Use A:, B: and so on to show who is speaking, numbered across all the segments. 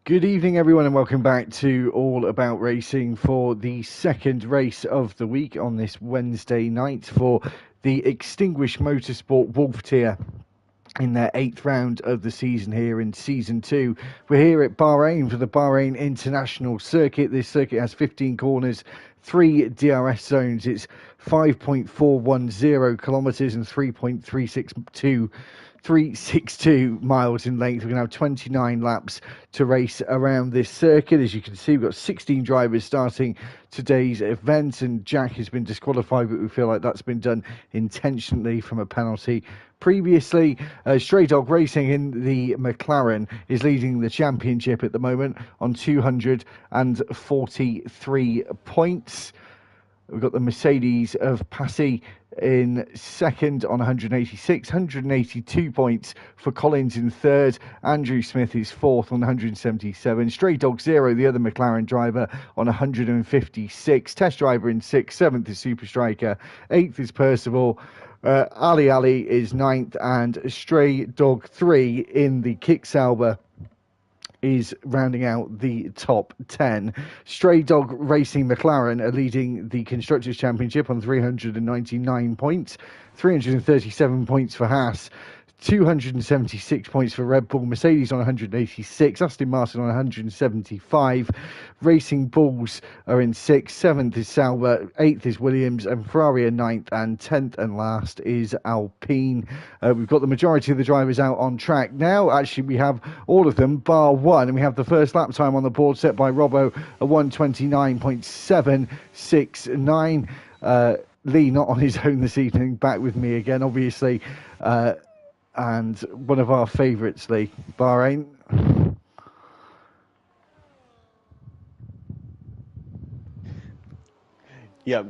A: Good evening, everyone, and welcome back to All About Racing for the second race of the week on this Wednesday night for the Extinguished Motorsport Wolff tier in their 8th round of the season here in Season 2. We're here at Bahrain for the Bahrain International Circuit. This circuit has 15 corners, 3 DRS zones. It's 5.410 kilometres and 362 miles in length. We're going to have 29 laps to race around this circuit. As you can see, we've got 16 drivers starting today's event, and Jack has been disqualified, but we feel like that's been done intentionally from a penalty previously. Stray Dog Racing in the McLaren is leading the championship at the moment on 243 points. We've got the Mercedes of Passy in second on 186, 182 points for Collins in third. Andrew Smith is fourth on 177. Stray Dog Zero, the other McLaren driver, on 156. Test Driver in sixth. Seventh is Super Striker. Eighth is Percival. Ali is ninth, and Stray Dog 3 in the Kick Sauber is rounding out the top 10. Stray Dog Racing McLaren are leading the Constructors' Championship on 399 points, 337 points for Haas, 276 points for Red Bull, Mercedes on 186, Aston Martin on 175. Racing Bulls are in 6th, 7th is Sauber, 8th is Williams, and Ferrari are 9th, and 10th and last is Alpine. We've got the majority of the drivers out on track now. Actually, we have all of them, bar one, and we have the first lap time on the board set by Robbo at 1:29.769. Lee not on his own this evening, back with me again, obviously. And one of our favourites, Lee, Bahrain.
B: Yeah,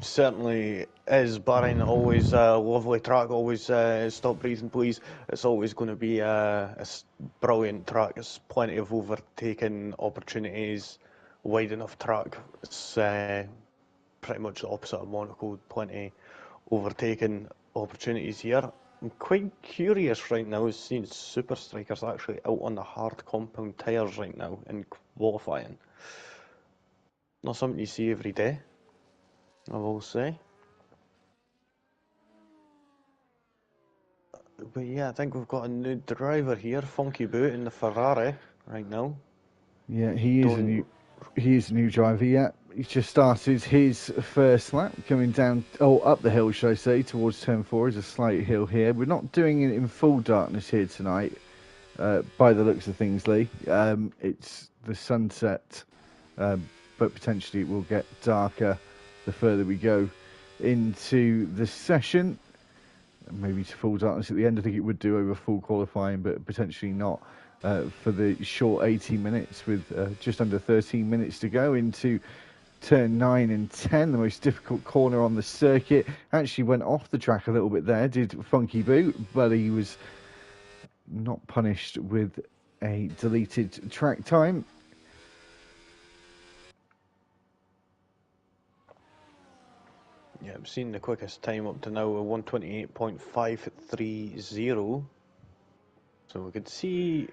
B: certainly is. Bahrain always a lovely track, always stop breathing please. It's always going to be a brilliant track. There's plenty of overtaking opportunities, wide enough track. It's pretty much the opposite of Monaco, plenty overtaking opportunities here. I'm quite curious right now, seeing Super Strikers actually out on the hard compound tyres right now in qualifying. Not something you see every day, I will say. But yeah, I think we've got a new driver here, Funky Boot in the Ferrari right now.
A: Yeah, he is a new driver. Yeah, he's just started his first lap, coming down, up the hill, should I say, towards turn 4. There's a slight hill here. We're not doing it in full darkness here tonight, by the looks of things, Lee. It's the sunset, but potentially it will get darker the further we go into the session. Maybe to full darkness at the end. I think it would do over full qualifying, but potentially not for the short 18 minutes with just under 13 minutes to go into turn 9 and 10, the most difficult corner on the circuit. Actually went off the track a little bit there, did Funky Boot, but he was not punished with a deleted track time.
B: Yeah, I've seen the quickest time up to now, 1:28.530. So we could see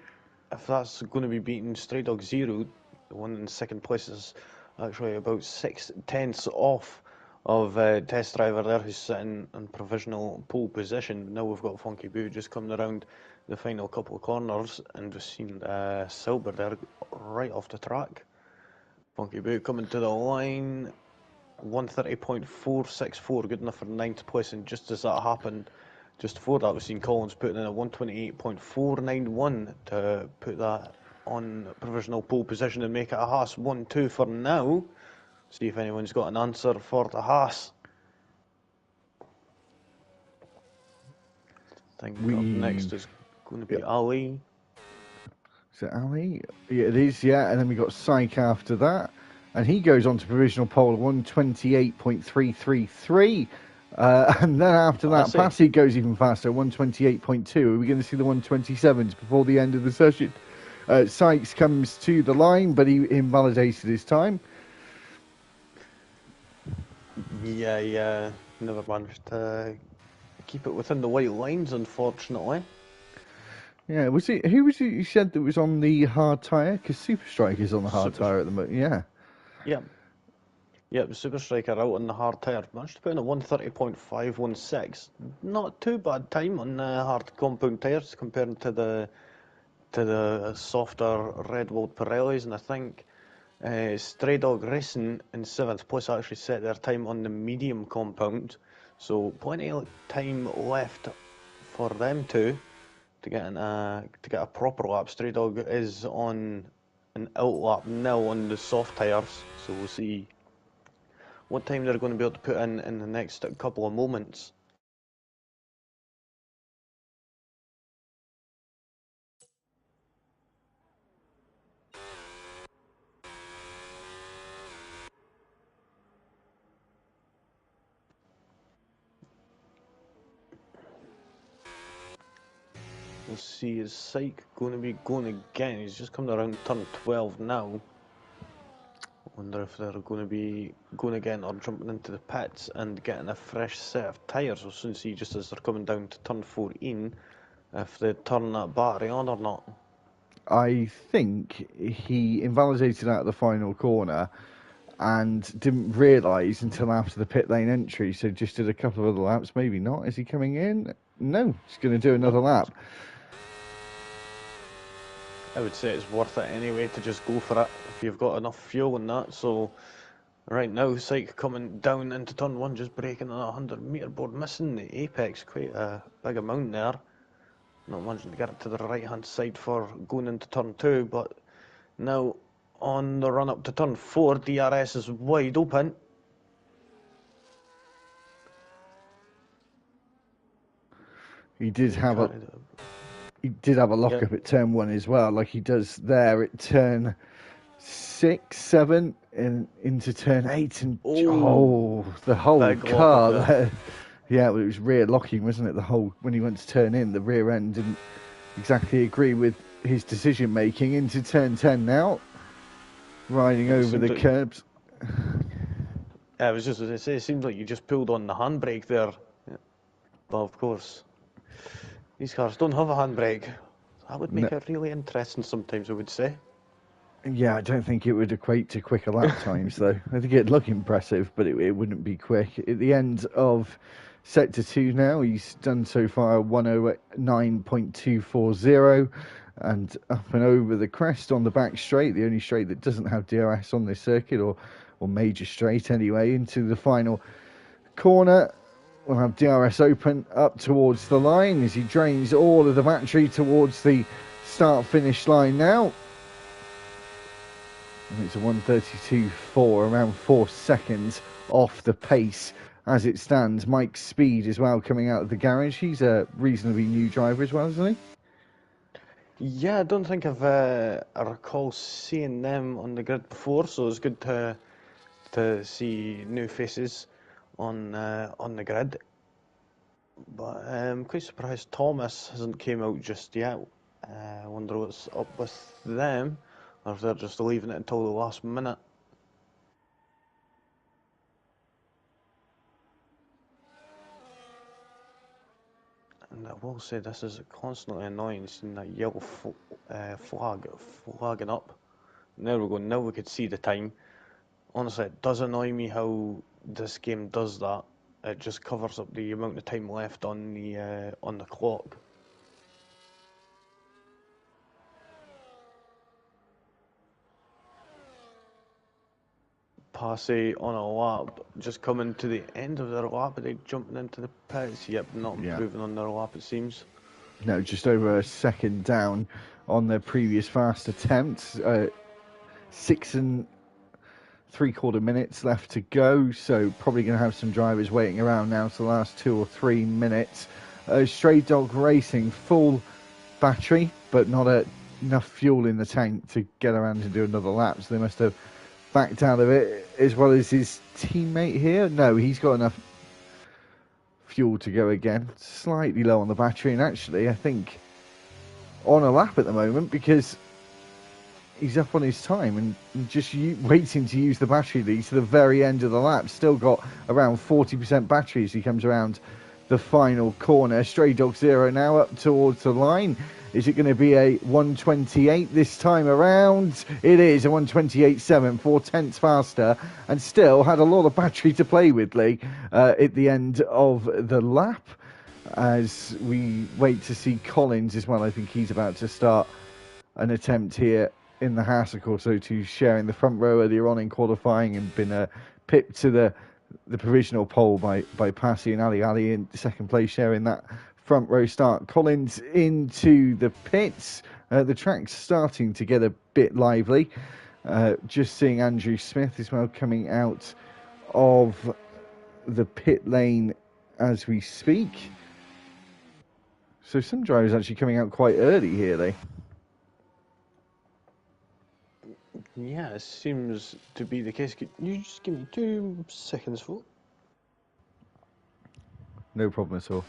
B: if that's going to be beating Stray Dog Zero. The one in second place is actually about 6/10 off of test driver there, who's sitting in provisional pole position. Now we've got Funky Boo just coming around the final couple of corners, and we've seen Silver there right off the track. Funky Boo coming to the line. 1:30.464, good enough for 9th place, and just as that happened, just before that, we've seen Collins putting in a 1:28.491 to put that on provisional pole position and make it a Haas 1-2 for now. See if anyone's got an answer for the Haas. I think up next is going to be Ali.
A: Is it Ali? Yeah, it is, yeah. And then we got Syke after that. And he goes on to provisional pole 1:28.333. And then after that, Passy goes even faster, 1:28.2. Are we going to see the 1:27s before the end of the session? Sykes comes to the line, but he invalidated his time.
B: Yeah, never managed to keep it within the white lines, unfortunately.
A: Yeah, was it? Who was it you said that was on the hard tyre? Because Super Striker's on the hard
B: Super,
A: tyre at the moment. Yeah.
B: yeah, yeah, Super Striker out on the hard tyre. Managed to put in a 130.516. Not too bad time on hard compound tyres compared to the softer Red Bull Pirellis, and I think Stray Dog Racing in 7th place actually set their time on the medium compound, so plenty of time left for them to get a proper lap. Stray Dog is on an outlap now on the soft tyres, so we'll see what time they're going to be able to put in the next couple of moments. We'll see, is Syke going to be going again? He's just coming around turn 12 now. Wonder if they're going to be going again or jumping into the pits and getting a fresh set of tyres. We'll soon see, just as they're coming down to turn 14, if they turn that battery on or not.
A: I think he invalidated out of the final corner and didn't realise until after the pit lane entry, so just did a couple of other laps. Maybe not. Is he coming in? No, he's going to do another lap.
B: I would say it's worth it anyway to just go for it if you've got enough fuel in that. So right now, Syke coming down into turn 1, just braking on a 100-metre board, missing the apex quite a big amount there. Not managing to get it to the right-hand side for going into turn 2, but now on the run up to turn 4, DRS is wide open.
A: He did have a lock-up at turn 1 as well, like he does there at turn 6, 7, and into turn 8, and the whole car there. Yeah, it was rear locking, wasn't it? The whole, when he went to turn in, the rear end didn't exactly agree with his decision making. Into turn 10 now, riding over the curbs.
B: I was just going to say, it seems like you just pulled on the handbrake there. Yeah. But of course, these cars don't have a handbrake. That would make it really interesting sometimes, I would say.
A: Yeah, I don't think it would equate to quicker lap times, though. I think it'd look impressive, but it wouldn't be quick. At the end of Sector 2 now, he's done so far 109.240, and up and over the crest on the back straight, the only straight that doesn't have DRS on this circuit, or major straight anyway, into the final corner. We'll have DRS open up towards the line as he drains all of the battery towards the start-finish line now. And it's a 1:32.4, around 4 seconds off the pace as it stands. Mike Speed as well coming out of the garage. He's a reasonably new driver as well, isn't he?
B: Yeah, I don't think I recall seeing them on the grid before, so it's good to see new faces on the grid. But I'm quite surprised Thomas hasn't came out just yet. I wonder what's up with them, or if they're just leaving it until the last minute. And I will say this is constantly annoying, seeing that yellow flagging up. There we go, now we could see the time. Honestly, it does annoy me how this game does that. It just covers up the amount of time left on the clock. Passe on a lap, just coming to the end of their lap, are they jumping into the pits? Yep, not improving on their lap, it seems.
A: No, just over a second down on their previous fast attempt. 6 3/4 minutes left to go, so probably going to have some drivers waiting around now for the last 2 or 3 minutes. Stray Dog Racing, full battery, but not enough fuel in the tank to get around and do another lap, so they must have backed out of it, as well as his teammate here. No, he's got enough fuel to go again. Slightly low on the battery, and actually I think on a lap at the moment, because he's up on his time and just waiting to use the battery lead to the very end of the lap. Still got around 40% battery as he comes around the final corner. Stray Dog Zero now up towards the line, Is it going to be a 128 this time around? It is a 128.7, 4/10 faster, and still had a lot of battery to play with, Lee, at the end of the lap. As we wait to see Collins as well, I think he's about to start an attempt here in the Hassock also to sharing the front row earlier on in qualifying and been pipped to the provisional pole by Passy and Ali in second place, sharing that front row start. Collins into the pits. The track's starting to get a bit lively. Just seeing Andrew Smith as well coming out of the pit lane as we speak. So some drivers actually coming out quite early here, Lee.
B: Yeah, it seems to be the case. Can you just give me 2 seconds, Phil?
A: No problem at all.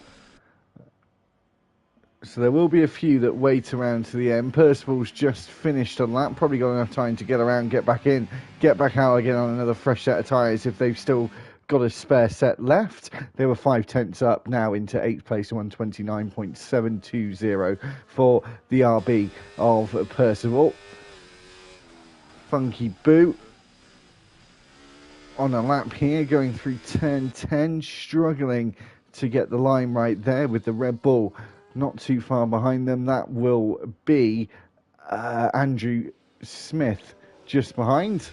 A: So there will be a few that wait around to the end. Percival's just finished a lap, probably got enough time to get around, get back in, get back out again on another fresh set of tyres if they've still got a spare set left. They were 5/10 up now into 8th place, 129.720 for the RB of Percival. Funky Boo on a lap here, going through turn 10, struggling to get the line right there with the Red Bull not too far behind them. That will be Andrew Smith just behind.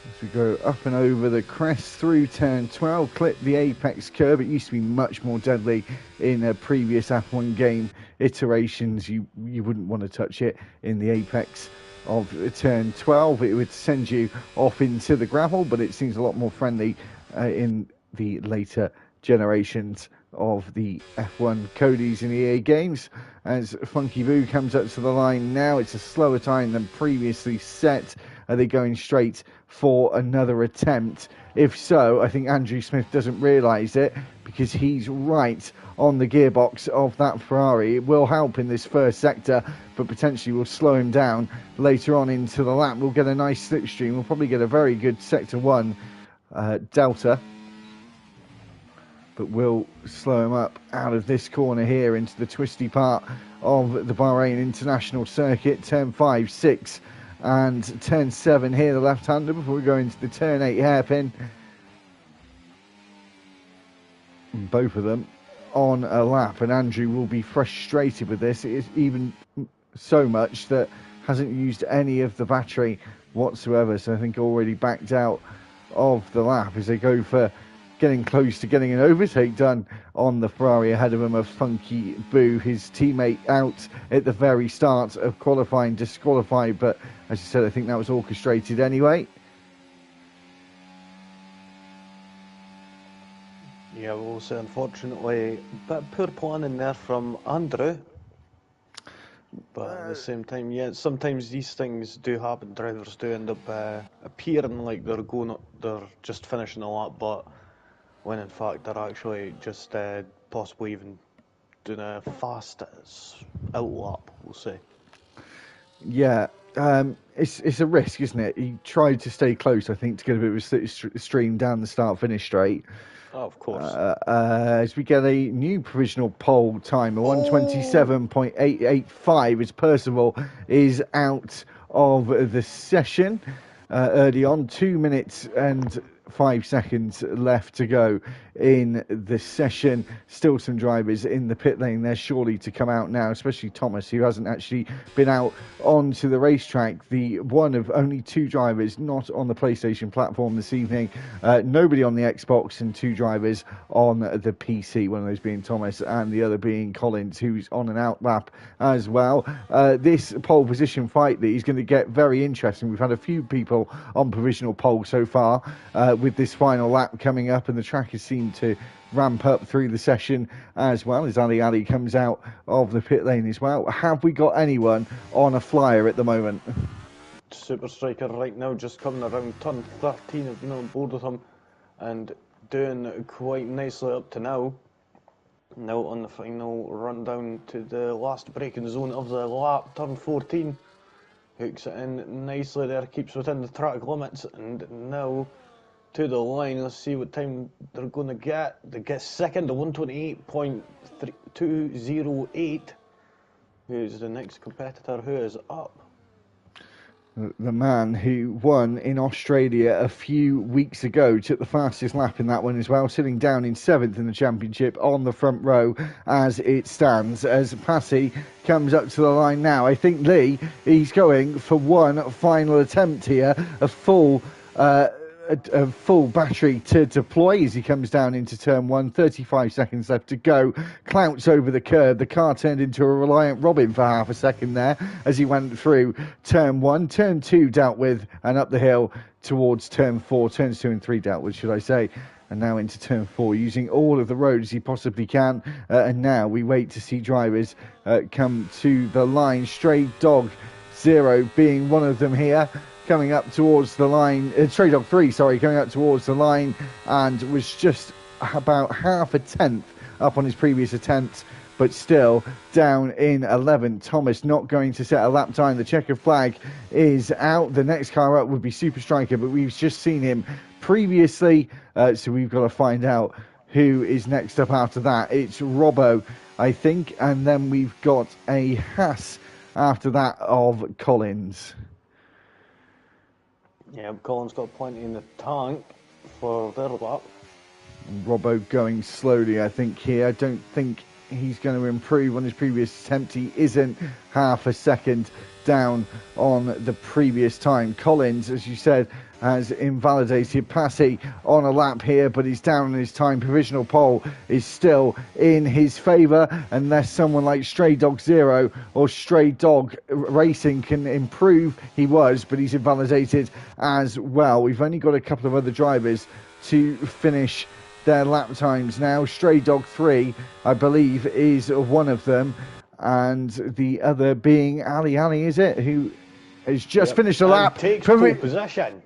A: As we go up and over the crest through turn 12, clip the apex curve. It used to be much more deadly in previous F1 game iterations. You wouldn't want to touch it in the apex of turn 12. It would send you off into the gravel, but it seems a lot more friendly in the later generations of the F1 Codys in EA games. As Funky Boo comes up to the line now, it's a slower time than previously set. Are they going straight for another attempt? If so, I think Andrew Smith doesn't realise it because he's right on the gearbox of that Ferrari. It will help in this first sector, but potentially will slow him down later on into the lap. We'll get a nice slipstream. We'll probably get a very good sector 1 delta, but will slow him up out of this corner here into the twisty part of the Bahrain International Circuit. Turn 5, 6 and turn 7 here, the left-hander, before we go into the turn 8 hairpin. And both of them on a lap, and Andrew will be frustrated with this. It is even so much that hasn't used any of the battery whatsoever, so I think already backed out of the lap as they go for getting close to getting an overtake done on the Ferrari ahead of him of Funky Boo, his teammate out at the very start of qualifying, disqualified, but as I said, I think that was orchestrated anyway.
B: Yeah, we'll say unfortunately, but poor planning there from Andrew. But at the same time, yeah, sometimes these things do happen. Drivers do end up appearing like they're just finishing a lap, but when in fact they're actually just possibly even doing a fast out lap, we'll say.
A: Yeah, it's a risk, isn't it? He tried to stay close, I think, to get a bit of a stream down the start-finish straight.
B: Oh, of course.
A: As we get a new provisional pole time, a 127.885, as Percival is out of the session early on. 2 minutes and 5 seconds left to go in the session. Still some drivers in the pit lane. They're surely to come out now, especially Thomas, who hasn't actually been out onto the racetrack. The one of only 2 drivers not on the PlayStation platform this evening. Nobody on the Xbox and 2 drivers on the PC, one of those being Thomas and the other being Collins, who's on an out lap as well. This pole position fight is going to get very interesting. We've had a few people on provisional pole so far with this final lap coming up, and the track has seemed to ramp up through the session as well as Ali comes out of the pit lane as well. Have we got anyone on a flyer at the moment?
B: Super Striker right now just coming around turn 13, I've been on board with him and doing quite nicely up to now. Now on the final run down to the last braking zone of the lap, turn 14. Hooks it in nicely there, keeps within the track limits, and now to the line. Let's see what time they're going to get. They get second, the 128.208. Who's the next competitor who is up?
A: The man who won in Australia a few weeks ago took the fastest lap in that one as well, sitting down in 7th in the championship on the front row as it stands. As Passy comes up to the line now, I think Lee, he's going for one final attempt here, a full battery to deploy as he comes down into turn 1. 35 seconds left to go. Clouts over the curb. The car turned into a Reliant Robin for half a second there as he went through turn 1. Turn 2 dealt with, and up the hill towards turn 4. Turns 2 and 3 dealt with, should I say. And now into turn 4, using all of the roads he possibly can. And now we wait to see drivers come to the line. Stray Dog Zero being one of them here, coming up towards the line. Stray Dog 3, coming up towards the line, and was just about half a tenth up on his previous attempt, but still down in 11th. Thomas not going to set a lap time. The checkered flag is out. The next car up would be Super Striker, but we've just seen him previously, so we've got to find out who is next up after that. It's Robbo, I think, and then we've got a Haas after that of Collins.
B: Yeah, Collins got plenty in the tank for their lap.
A: Robbo going slowly, I think, here. I don't think he's going to improve on his previous attempt. He isn't half a second down on the previous time. Collins, as you said, has invalidated Passy on a lap here, but he's down on his time. Provisional pole is still in his favour, unless someone like Stray Dog Zero or Stray Dog Racing can improve. He was, but he's invalidated as well. We've only got a couple of other drivers to finish their lap times now. Stray Dog 3, I believe, is one of them, and the other being Ali, is it, who has just finished a lap.
B: Takes pole position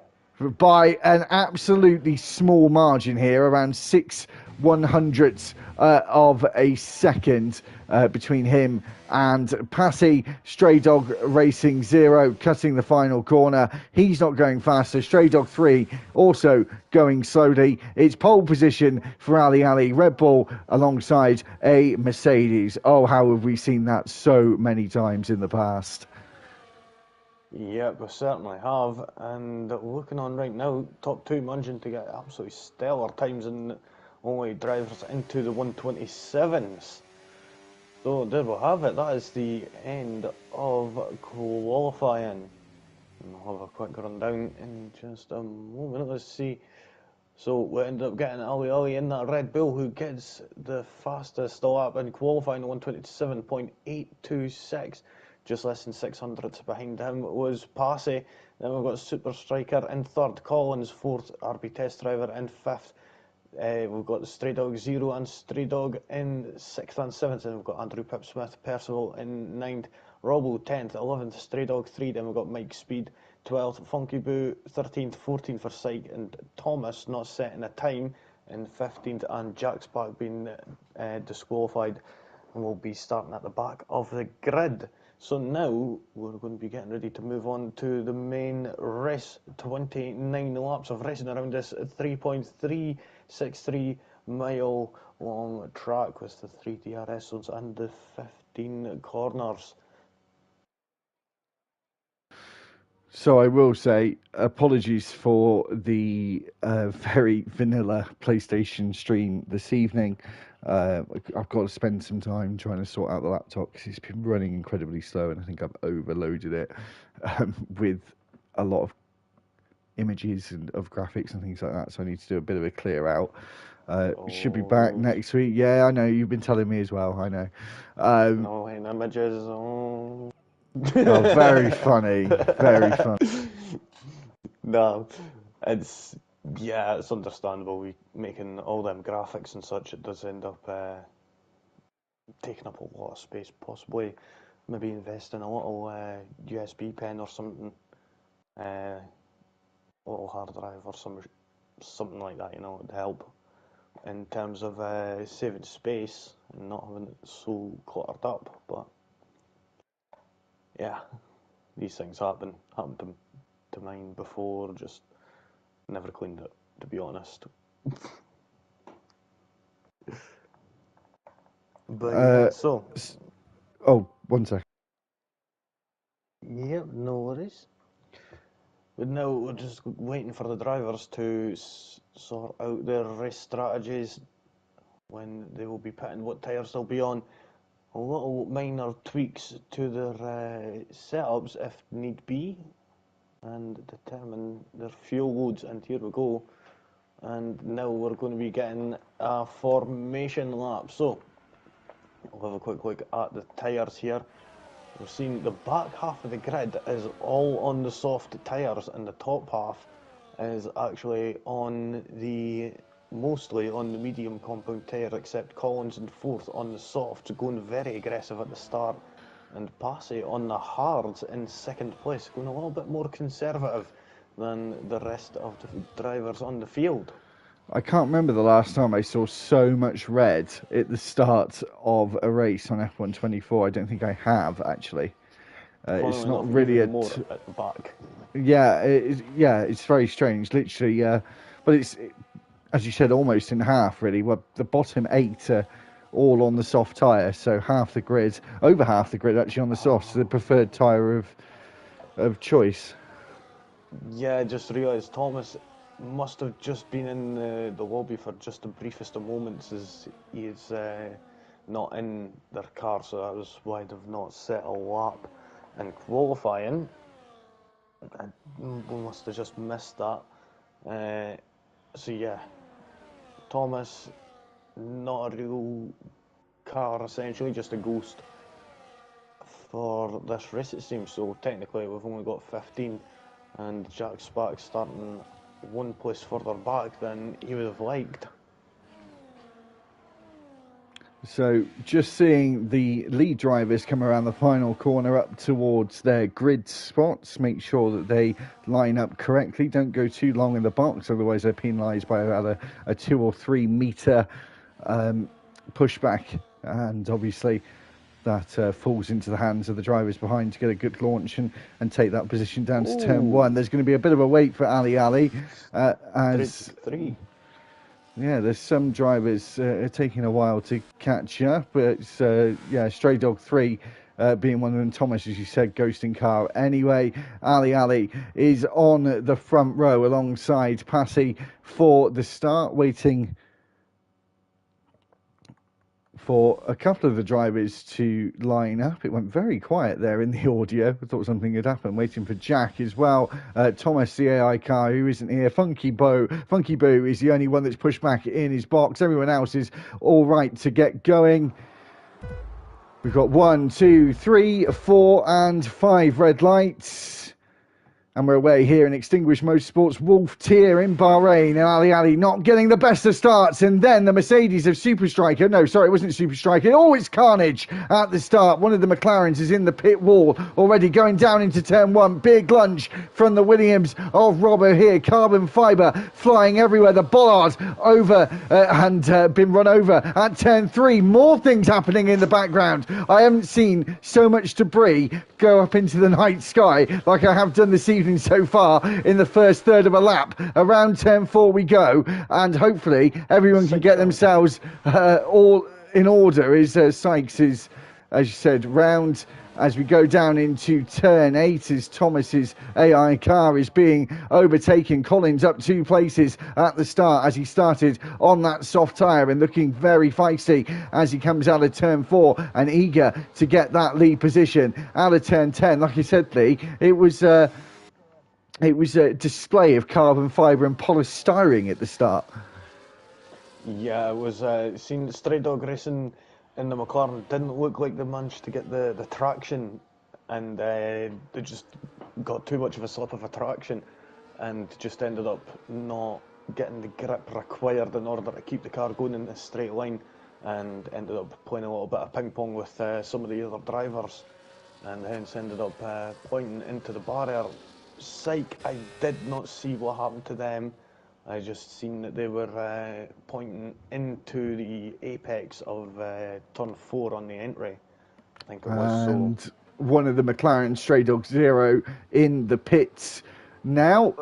A: by an absolutely small margin here, around 6/100ths of a second between him and Passy. Stray Dog Racing 0 cutting the final corner. He's not going fast, so Stray Dog 3 also going slowly. It's pole position for Ali, Red Bull alongside a Mercedes. Oh, how have we seen that so many times in the past?
B: Yep, we certainly have. And looking on right now, top two managing to get absolutely stellar times and only drivers into the 127s. So there we have it. That is the end of qualifying. And I'll have a quick rundown in just a moment. Let's see. So we ended up getting Ali in that Red Bull, who gets the fastest lap in qualifying, 127.826. Just less than 600ths behind him was Passy. Then we've got Super Striker in third, Collins fourth, RB Test Driver in fifth. We've got the Stray Dog Zero and Stray Dog in sixth and seventh. And we've got Andrew Pipsmith, Percival in ninth, Robbo 10th, 11th, Stray Dog 3. Then we've got Mike Speed 12th, Funky Boo 13th, 14th for Syke, and Thomas not setting a time in 15th, and Jack Spark being disqualified and will be starting at the back of the grid. So now we're going to be getting ready to move on to the main race. 29 laps of racing around this 3.363 mile long track with the 3 DRS zones and the 15 corners.
A: So I will say apologies for the very vanilla PlayStation stream this evening. I've got to spend some time trying to sort out the laptop because it's been running incredibly slow, and I think I've overloaded it with a lot of images and of graphics and things like that. So I need to do a bit of a clear out. Should be back next week. Yeah, I know, you've been telling me as well. I know.
B: No images. Oh,
A: very funny. Very funny.
B: No, it's understandable. We making all them graphics and such, it does end up taking up a lot of space. Possibly, maybe invest in a little USB pen or something, a little hard drive or something like that. You know, to help in terms of saving space and not having it so cluttered up. But yeah, these things happened to mine before. Just never cleaned it. to be honest. But yeah, so.
A: Oh, 1 second.
B: Yep, no worries. But now we're just waiting for the drivers to sort out their race strategies, when they will be pitting, what tyres they'll be on. A little minor tweaks to their setups if need be, and determine their fuel loads. And here we go. And now we're going to be getting a formation lap. So we'll have a quick look at the tyres here. We've seen the back half of the grid is all on the soft tyres, and the top half is actually mostly on the medium compound tyre, except Collins in fourth on the soft, going very aggressive at the start, and Passy on the hards in second place, going a little bit more conservative than the rest of the drivers on the field.
A: I can't remember the last time I saw so much red at the start of a race on F124. I don't think I have, actually. It's not
B: enough,
A: really
B: even more at the back.
A: Yeah, it's very strange, literally. But it's, as you said, almost in half, really. Well, the bottom 8 are all on the soft tyre, so half the grid, over half the grid actually on the soft, so the preferred tyre of choice.
B: Yeah, I just realised Thomas must have just been in the lobby for just the briefest of moments, as he is not in their car, so that was why they've not set a lap in qualifying. We must have just missed that. So yeah, Thomas, not a real car, essentially, just a ghost for this race, it seems. So technically we've only got 15, and Jack Sparks starting one place further back than he would have liked.
A: So just seeing the lead drivers come around the final corner up towards their grid spots, make sure that they line up correctly, don't go too long in the box, otherwise they're penalised by about a 2 or 3 metre pushback, and obviously that falls into the hands of the drivers behind to get a good launch and take that position down to turn 1. There's going to be a bit of a wait for Ali as... Yeah, there's some drivers taking a while to catch up, but Stray Dog 3 being one of them. Thomas, as you said, ghosting car. Anyway, Ali is on the front row alongside Passy for the start, waiting for a couple of the drivers to line up. It went very quiet there in the audio. I thought something had happened. Waiting for Jack as well. Thomas, the AI car, who isn't here. Funky Boo is the only one that's pushed back in his box. Everyone else is all right to get going. We've got 1, 2, 3, 4 and 5 red lights. And we're away here in Extinguished Motorsports Wolff tier in Bahrain. And Ali not getting the best of starts. And then the Mercedes of Super Striker. No, sorry, it wasn't Super Striker. Oh, it's carnage at the start. One of the McLarens is in the pit wall already, going down into turn 1. Big lunge from the Williams of Robbo here. Carbon fibre flying everywhere. The bollard over and been run over at turn 3. More things happening in the background. I haven't seen so much debris go up into the night sky like I have done this evening so far in the first third of a lap. Around turn 4 we go, and hopefully everyone can get themselves all in order. Is Sykes is, as you said, round as we go down into turn 8 as Thomas's AI car is being overtaken. Collins up 2 places at the start as he started on that soft tyre and looking very feisty as he comes out of turn 4 and eager to get that lead position out of turn 10. Like you said, Lee, it was a display of carbon fibre and polystyrene at the start.
B: Yeah, it was seen Stray Dog Racing in the McLaren didn't look like they managed to get the traction, and they just got too much of a slip of a traction and just ended up not getting the grip required in order to keep the car going in a straight line, and ended up playing a little bit of ping pong with some of the other drivers, and hence ended up pointing into the barrier. Psych, I did not see what happened to them. I just seen that they were pointing into the apex of turn 4 on the entry, I think it was.
A: And one of the McLaren Stray Dog 0 in the pits now.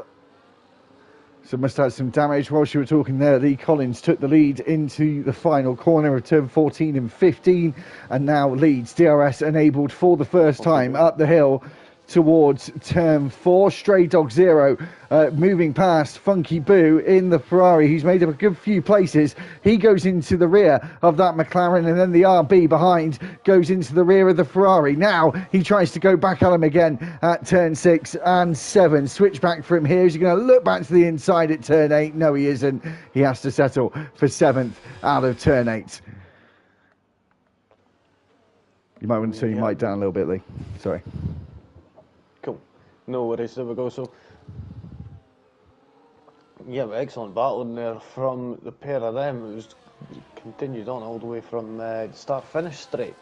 A: So must have had some damage. Whilst you were talking there, Lee Collins took the lead into the final corner of turn 14 and 15, and now leads. DRS enabled for the first time up the hill towards turn 4. Stray Dog Zero moving past Funky Boo in the Ferrari. He's made up a good few places. He goes into the rear of that McLaren, and then the RB behind goes into the rear of the Ferrari. Now he tries to go back at him again at turn 6 and 7. Switch back from here. Is he going to look back to the inside at turn 8? No, he isn't. He has to settle for 7th out of turn 8. You might want to turn your mic down a little bit, Lee. Sorry.
B: Cool. No worries, there we go. So, yeah, excellent battle in there from the pair of them. It was continued on all the way from start-finish straight.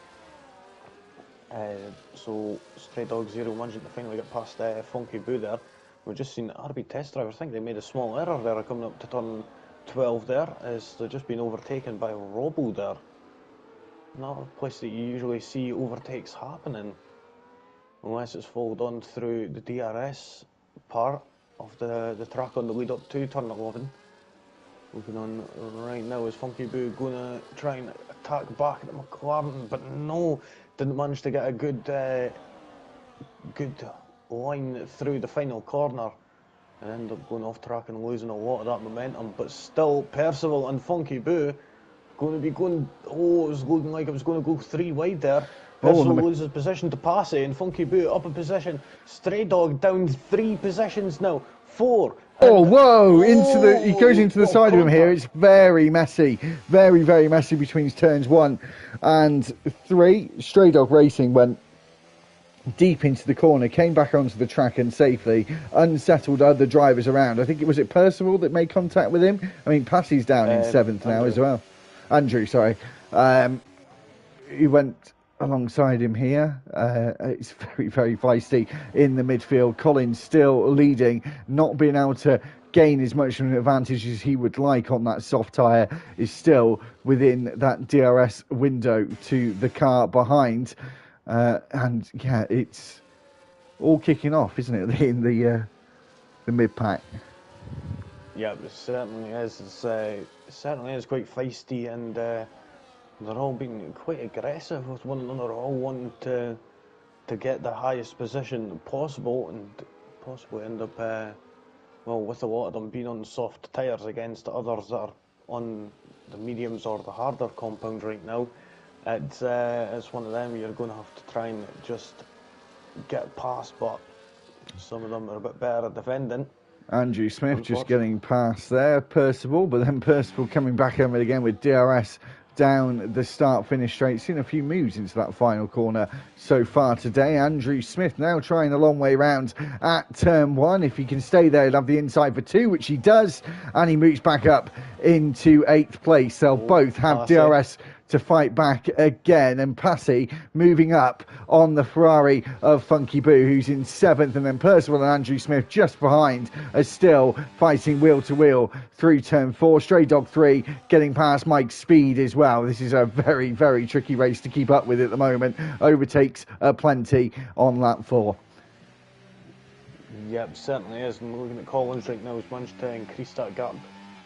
B: So, Stray Dog Zero managing to finally get past Funky Boo there. We've just seen RB Test Driver. I think they made a small error there coming up to turn 12 there, as they've just been overtaken by Robo there. Not a place that you usually see overtakes happening, unless it's followed on through the DRS part of the track on the lead up to turn 11. Looking on right now is Funky Boo going to try and attack back at the McLaren, but no, didn't manage to get a good line through the final corner, and ended up going off track and losing a lot of that momentum. But still, Percival and Funky Boo going to be going, it was looking like it was going to go 3 wide there. Percival loses position to Passy, and Funky Boo up a position. Stray Dog down 3 positions now. 4.
A: Oh, whoa! He goes into the side of him here. It's very messy, very, very messy between turns 1 and 3. Stray Dog Racing went deep into the corner, came back onto the track and safely unsettled other drivers around. I think it was Percival that made contact with him. I mean, Passy's down in 7th now as well. Andrew, sorry. He went alongside him here. It's very, very feisty in the midfield. Collins still leading, not being able to gain as much of an advantage as he would like on that soft tyre, is still within that DRS window to the car behind. And yeah, it's all kicking off, isn't it, in the mid-pack?
B: Yeah, it certainly is. It certainly is quite feisty, and they're all being quite aggressive with one another, all wanting to get the highest position possible, and possibly end up, with a lot of them being on soft tyres against others that are on the mediums or the harder compound right now. It's one of them you're going to have to try and just get past, but some of them are a bit better at defending.
A: Andrew Smith just getting past there, Percival, but then Percival coming back over it again with DRS down the start-finish straight. Seen a few moves into that final corner so far today. Andrew Smith now trying a long way round at turn 1. If he can stay there, he'll have the inside for 2, which he does, and he moves back up into 8th place. They'll both have DRS to fight back again, and Passy moving up on the Ferrari of Funky Boo, who's in 7th, and then Percival and Andrew Smith just behind are still fighting wheel to wheel through turn 4. Stray Dog 3 getting past Mike Speed as well. This is a very, very tricky race to keep up with at the moment. Overtakes plenty on lap 4.
B: Yep, certainly is. And looking at Collins right now, he's managed to increase that gap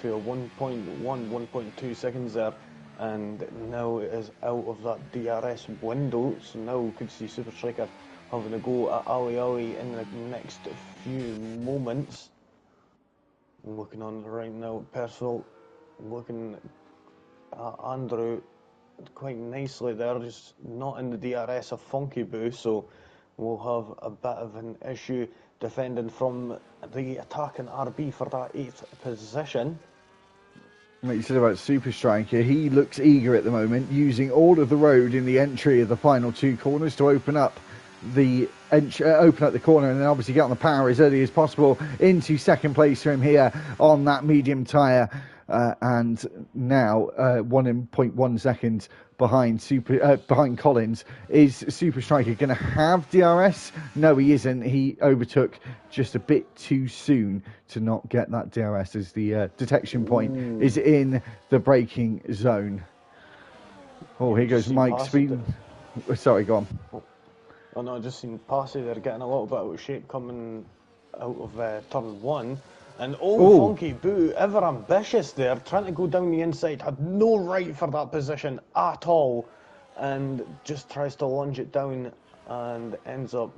B: to a 1.2 seconds there, and now it is out of that DRS window. So now we could see Super Striker having a go at Ali in the next few moments. Looking on right now, Percival looking at Andrew quite nicely there, just not in the DRS of Funky Boo, so we'll have a bit of an issue defending from the attacking RB for that 8th position.
A: What you said about Super Striker, he looks eager at the moment, using all of the road in the entry of the final 2 corners to open up the corner, and then obviously get on the power as early as possible into 2nd place for him here on that medium tyre. And now 1.1 seconds behind Collins. Is Super Striker going to have DRS? No, he isn't. He overtook just a bit too soon to not get that DRS, as the detection point is in the braking zone. Oh, here goes Mike Speed. Sorry, go on.
B: Oh no, I just seen Passy there getting a little bit out of shape coming out of turn 1. And
A: Oh,
B: Funky Boo, ever ambitious there, trying to go down the inside, had no right for that position at all, and just tries to lunge it down and ends up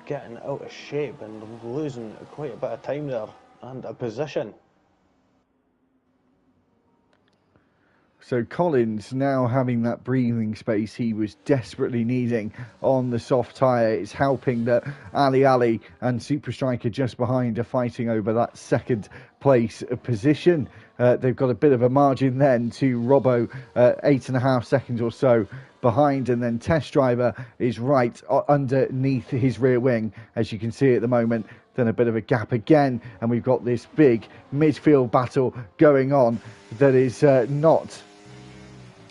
B: getting out of shape and losing quite a bit of time there and a position.
A: so Collins now having that breathing space he was desperately needing on the soft tyre. It's helping that Ali and Super Striker just behind are fighting over that second place position. They've got a bit of a margin then to Robbo, 8.5 seconds or so behind, and then Test Driver is right underneath his rear wing, as you can see at the moment. Then a bit of a gap again, and we've got this big midfield battle going on that is not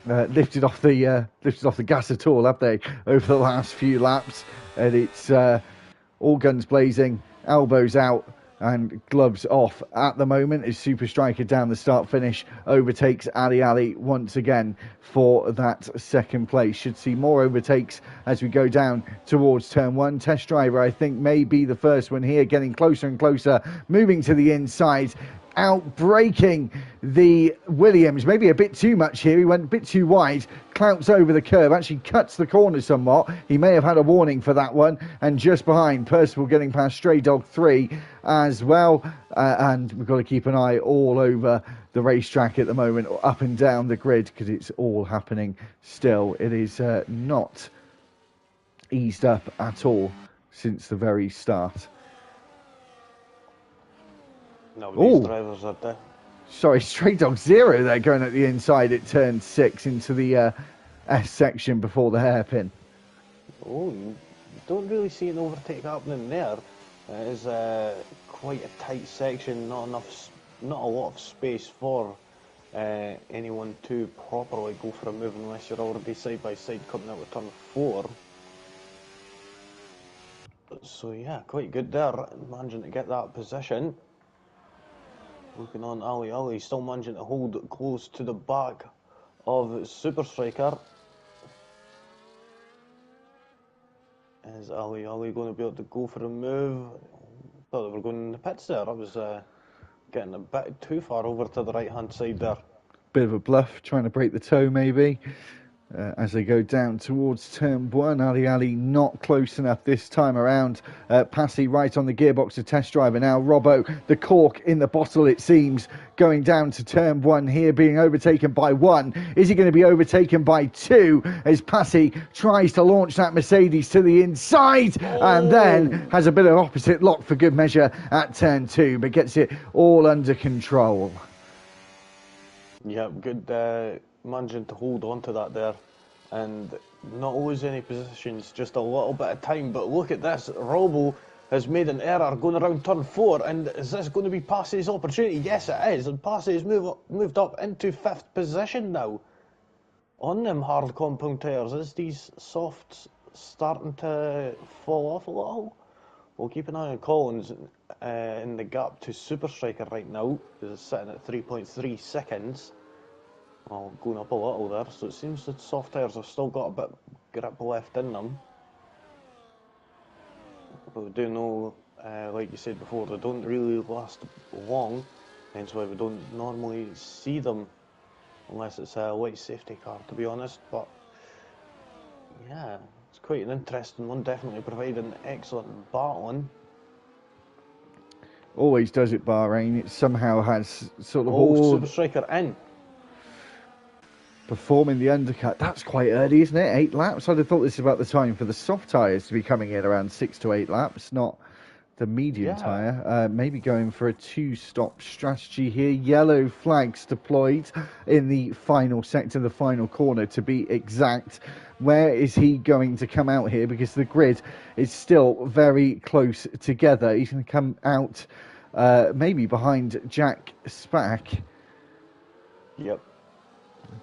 A: lifted off the gas at all, have they, over the last few laps? And it's all guns blazing, elbows out and gloves off at the moment as Super Striker down the start finish overtakes Ali once again for that second place. Should see more overtakes as we go down towards turn one. Test Driver, I think, may be the first one here, getting closer and closer, moving to the inside, outbraking the Williams. Maybe a bit too much here. He went a bit too wide, clouts over the curve, actually cuts the corner somewhat. He may have had a warning for that one. And just behind, Percival getting past Stray Dog 3 as well. And we've got to keep an eye all over the racetrack at the moment, up and down the grid, because it's all happening still. It is not eased up at all since the very start.
B: No, these drivers are there.
A: Sorry, Stray Dog 0 there going at the inside at turn 6 into the S section before the hairpin.
B: Oh, you don't really see an overtake happening there. It is quite a tight section, not a lot of space for anyone to properly go for a move unless you're already side by side coming out of turn 4. So yeah, quite good there, managing to get that position. Looking on Ali, still managing to hold close to the back of Super Striker. Is Ali going to be able to go for a move? Thought they were going in the pits there. I was getting a bit too far over to the right hand side there.
A: Bit of a bluff, trying to break the toe maybe. As they go down towards turn 1, Ali not close enough this time around. Passy right on the gearbox of Test Driver now. Robbo, the cork in the bottle it seems, going down to turn 1 here, being overtaken by 1. Is he going to be overtaken by 2 as Passy tries to launch that Mercedes to the inside and then has a bit of opposite lock for good measure at turn 2, but gets it all under control.
B: Yeah, good managing to hold on to that there and not lose any positions, just a little bit of time. But look at this, Robbo has made an error going around turn 4, and is this going to be Passy's opportunity? Yes, it is, and Passy has moved up into 5th position now on them hard compound tyres. Is these softs starting to fall off a little? We'll keep an eye on Collins in the gap to Super Striker right now. Is sitting at 3.3 seconds. Well, going up a little there, so it seems that soft tyres have still got a bit of grip left in them. But we do know, like you said before, they don't really last long, hence why we don't normally see them unless it's a light safety car, to be honest. But yeah, it's quite an interesting one, definitely providing excellent battling.
A: Always does it, Bahrain. It somehow has sort of all...
B: Super Striker in.
A: Performing the undercut. That's quite early, isn't it? 8 laps. I'd have thought this is about the time for the soft tyres to be coming in, around 6 to 8 laps, not the medium tyre. Maybe going for a 2-stop strategy here. Yellow flags deployed in the final sector, the final corner to be exact. Where is he going to come out here? Because the grid is still very close together. He's going to come out maybe behind Jack Spack.
B: Yep.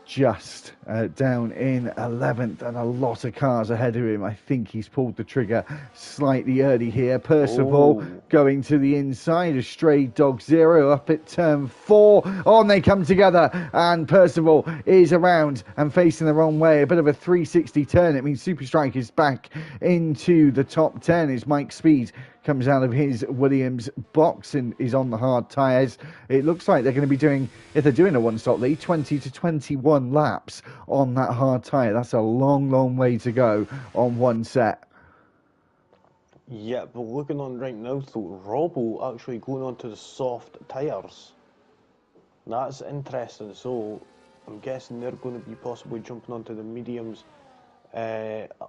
A: Just down in 11th, and a lot of cars ahead of him. I think he's pulled the trigger slightly early here. Percival going to the inside of Stray Dog 0 up at turn 4. On they come together, and Percival is around and facing the wrong way. A bit of a 360 turn. It means Super Strike is back into the top 10 as Mike Speed comes out of his Williams box and is on the hard tyres. It looks like they're going to be doing, if they're doing a one-stop lead, 20 to 21 laps on that hard tyre. That's a long, long way to go on one set.
B: Yeah, but looking on right now, though, Robbo actually going on to the soft tyres. That's interesting. So I'm guessing they're going to be possibly jumping onto the mediums.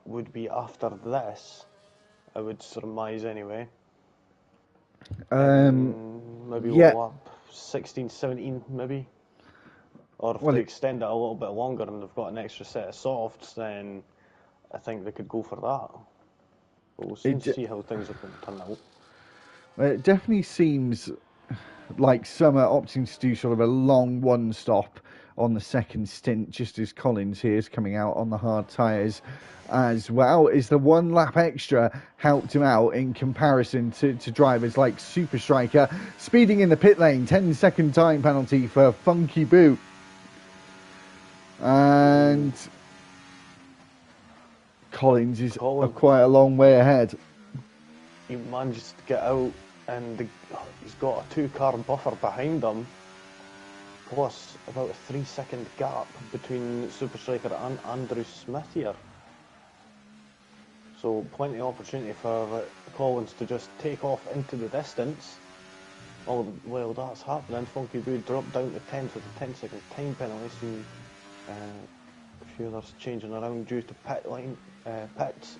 B: Would be after this, I would surmise anyway. Maybe
A: Yeah.
B: lap 16, 17 maybe. Or if
A: Well,
B: they extend it a little bit longer and they've got an extra set of softs, then I think they could go for that. But we'll soon see how things are going to turn out.
A: It definitely seems like some are opting to do sort of a long one stop on the second stint, just as Collins here is coming out on the hard tyres as well. Is the one lap extra helped him out in comparison to drivers like Super Striker speeding in the pit lane? 10-second time penalty for Funky Boot. And Collins is quite a long way ahead.
B: He manages to get out, and he's got a 2-car buffer behind him, plus about a 3-second gap between Super Striker and Andrew Smith here. So plenty of opportunity for Collins to just take off into the distance. Oh, well, that's happening. Funky Boo dropped down to 10 for the 10-second time penalty. So a few others changing around due to pits.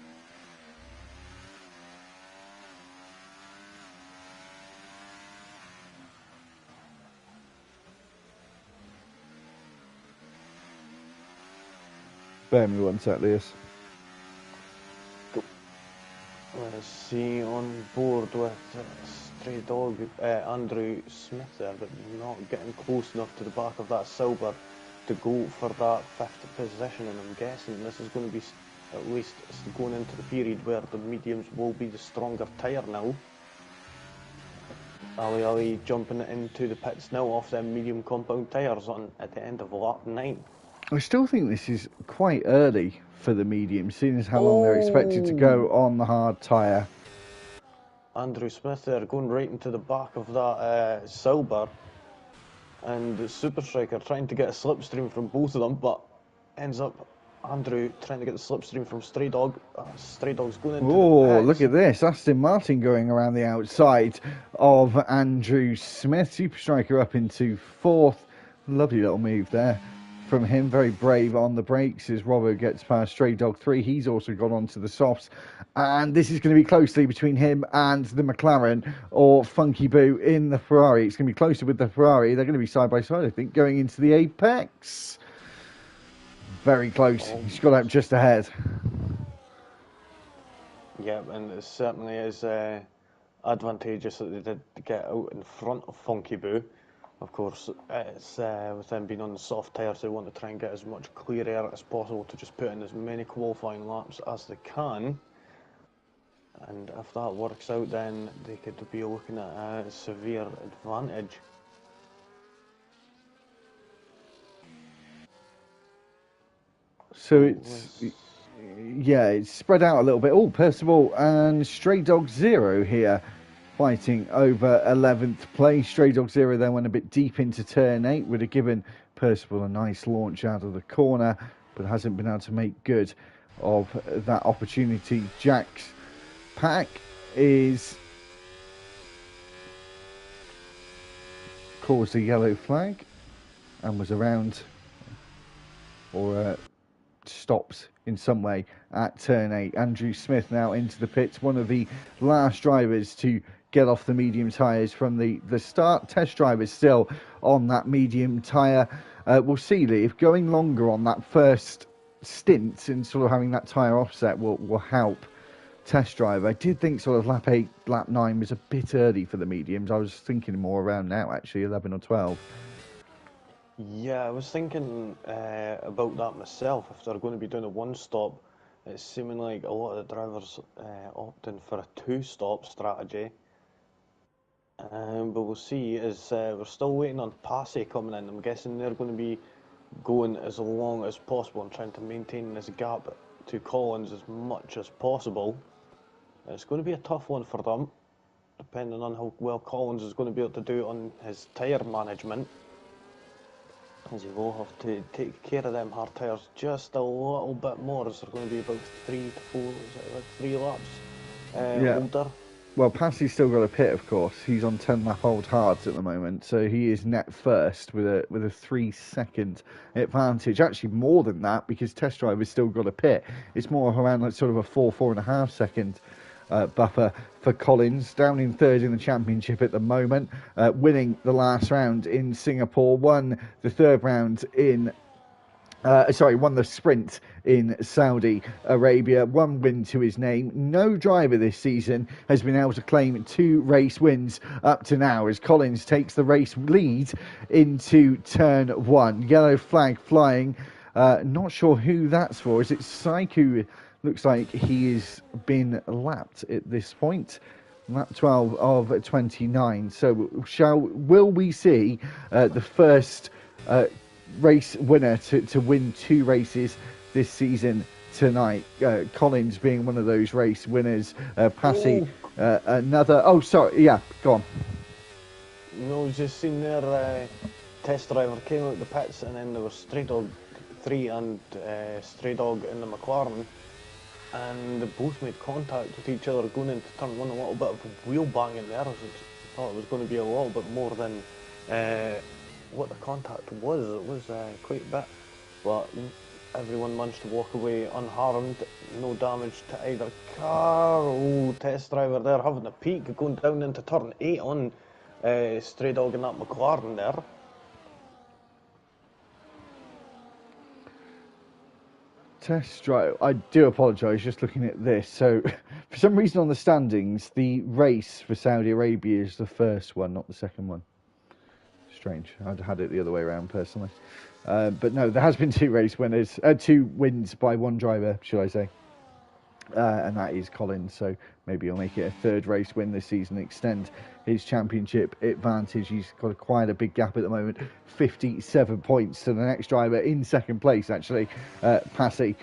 A: Bear me one sec, Lewis.
B: Let's see, on board with Stray Dog, Andrew Smith there, but not getting close enough to the back of that Silver to go for that 5th position, and I'm guessing this is going to be at least going into the period where the mediums will be the stronger tyre now. Ali jumping into the pits now off them medium compound tyres at the end of lap 9.
A: I still think this is quite early for the medium, seeing as how long they're expected to go on the hard tyre.
B: Andrew Smith there going right into the back of that Silver, and the Super Striker trying to get a slipstream from both of them, but ends up Andrew trying to get the slipstream from Stray Dog. Stray Dog's going into the pits.
A: Look at this. Aston Martin going around the outside of Andrew Smith. Super Striker up into 4th. Lovely little move there from him. Very brave on the brakes as Robbo gets past Stray Dog 3. He's also gone on to the softs. And this is going to be closely between him and the McLaren or Funky Boo in the Ferrari. It's going to be closer with the Ferrari. They're going to be side by side, I think, going into the apex. Very close. He's got out just ahead.
B: Yeah, and it certainly is advantageous that they did get out in front of Funky Boo. Of course, it's with them being on the soft tyres, they want to try and get as much clear air as possible to just put in as many qualifying laps as they can. And if that works out, then they could be looking at a severe advantage.
A: So it's spread out a little bit. Percival and Stray Dog 0 here fighting over 11th place. Stray Dog 0 then went a bit deep into turn 8, would have given Percival a nice launch out of the corner, but hasn't been able to make good of that opportunity. Jack's pack is caused a yellow flag and was around or stops in some way at turn 8. Andrew Smith now into the pits, one of the last drivers to get off the medium tyres from the start. Test drivers still on that medium tyre. We'll see, Lee, if going longer on that first stint and sort of having that tyre offset will help test drive. I did think sort of lap 8, lap 9 was a bit early for the mediums. I was thinking more around now, actually, 11 or 12.
B: Yeah, I was thinking about that myself. If they're going to be doing a one-stop, it's seeming like a lot of the drivers opting for a two-stop strategy. But we'll see, as we're still waiting on Passy coming in. I'm guessing they're going to be going as long as possible and trying to maintain this gap to Collins as much as possible. It's going to be a tough one for them. depending on how well Collins is going to be able to do on his tyre management, as he will have to take care of them hard tyres just a little bit more, as they're going to be about 3 to 4, is it like 3 laps older.
A: Well, Passey's still got a pit, of course. He's on 10-lap old hards at the moment, so he is net first with a 3-second advantage. Actually, more than that, because Test Drive has still got a pit. It's more around like sort of a 4.5 second buffer for Collins, down in third in the championship at the moment, winning the last round in Singapore, won the third round in won the sprint in Saudi Arabia. 1 win to his name. No driver this season has been able to claim 2 race wins up to now, as Collins takes the race lead into turn 1. Yellow flag flying. Not sure who that's for. Is it Saiku? Looks like he has been lapped at this point. Lap 12 of 29. So will we see the first race winner to win 2 races this season tonight? Collins being one of those race winners. Passy, another. Oh, sorry. Yeah, go on.
B: No, just seen their test driver came out the pits, and then there was Stray Dog 3 and Stray Dog in the McLaren, and they both made contact with each other going into turn 1. A little bit of wheel banging there. I thought it was going to be a little bit more than what the contact was. It was quite a bit, but everyone managed to walk away unharmed. No damage to either car. Oh, test driver there having a peek, going down into turn 8 on Stray Dog in that McLaren there.
A: Test drive. I do apologise, just looking at this. So, for some reason on the standings, the race for Saudi Arabia is the first one, not the second one. Strange. I'd had it the other way around personally. But no, there has been 2 race winners, 2 wins by 1 driver, should I say. And that is Collins, so maybe he'll make it a 3rd race win this season, extend his championship advantage. He's got quite a big gap at the moment, 57 points to the next driver in 2nd place, actually, Passy,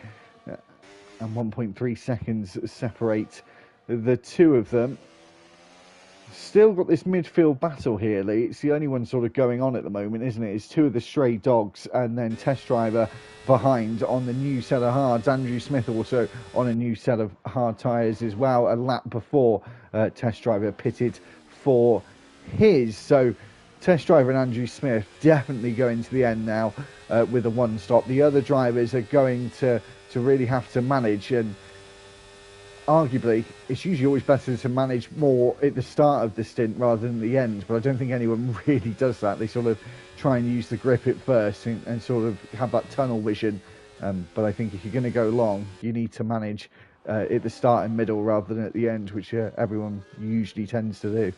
A: and 1.3 seconds separate the 2 of them. Still got this midfield battle here, Lee. It's the only one sort of going on at the moment, isn't it? It's 2 of the Stray Dogs and then Test Driver behind on the new set of hards. Andrew Smith also on a new set of hard tyres as well, a lap before Test Driver pitted for his. So Test Driver and Andrew Smith definitely going to the end now with a 1 stop. The other drivers are going to really have to manage, and arguably, it's usually always better to manage more at the start of the stint rather than the end, but I don't think anyone really does that. They sort of try and use the grip at first and sort of have that tunnel vision. But I think if you're going to go long, you need to manage at the start and middle rather than at the end, which everyone usually tends to do.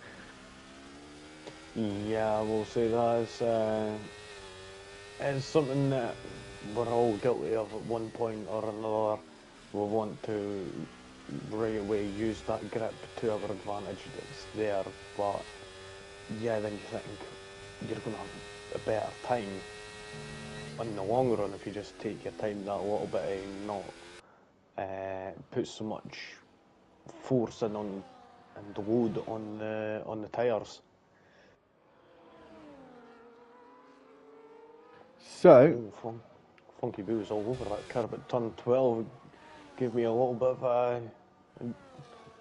B: Yeah, I will say that is something that we're all guilty of at one point or another. We want to right away use that grip to our advantage. It's there, but yeah, then you think you're going to have a better time in the long run if you just take your time that little bit and not put so much force in on and load on the tyres.
A: So,
B: Funky Boo's all over that curb at turn 12. Gave me a little bit of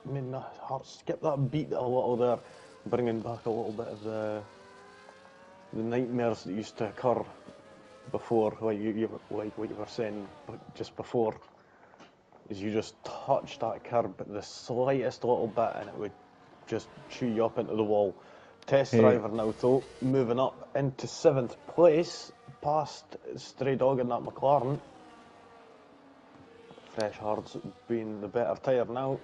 B: made my heart skip that beat a little there, bringing back a little bit of the nightmares that used to occur before, like what you were saying just before, is you just touch that curb the slightest little bit and it would just chew you up into the wall. Test driver now though, moving up into 7th place, past Stray Dog in that McLaren. Fresh Hards being the better tyre now.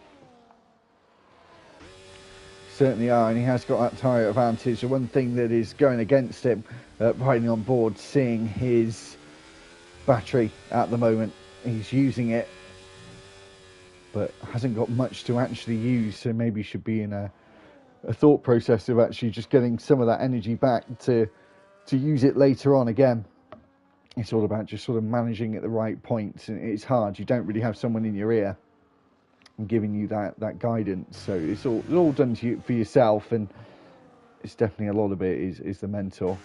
A: Certainly are, and he has got that tyre advantage. The one thing that is going against him riding on board, seeing his battery at the moment, he's using it, but hasn't got much to actually use, so maybe should be in a thought process of actually just getting some of that energy back to use it later on again. It's all about just sort of managing at the right points, and it's hard. You don't really have someone in your ear and giving you that guidance. So it's all done to you for yourself, and it's definitely a lot of it is the mental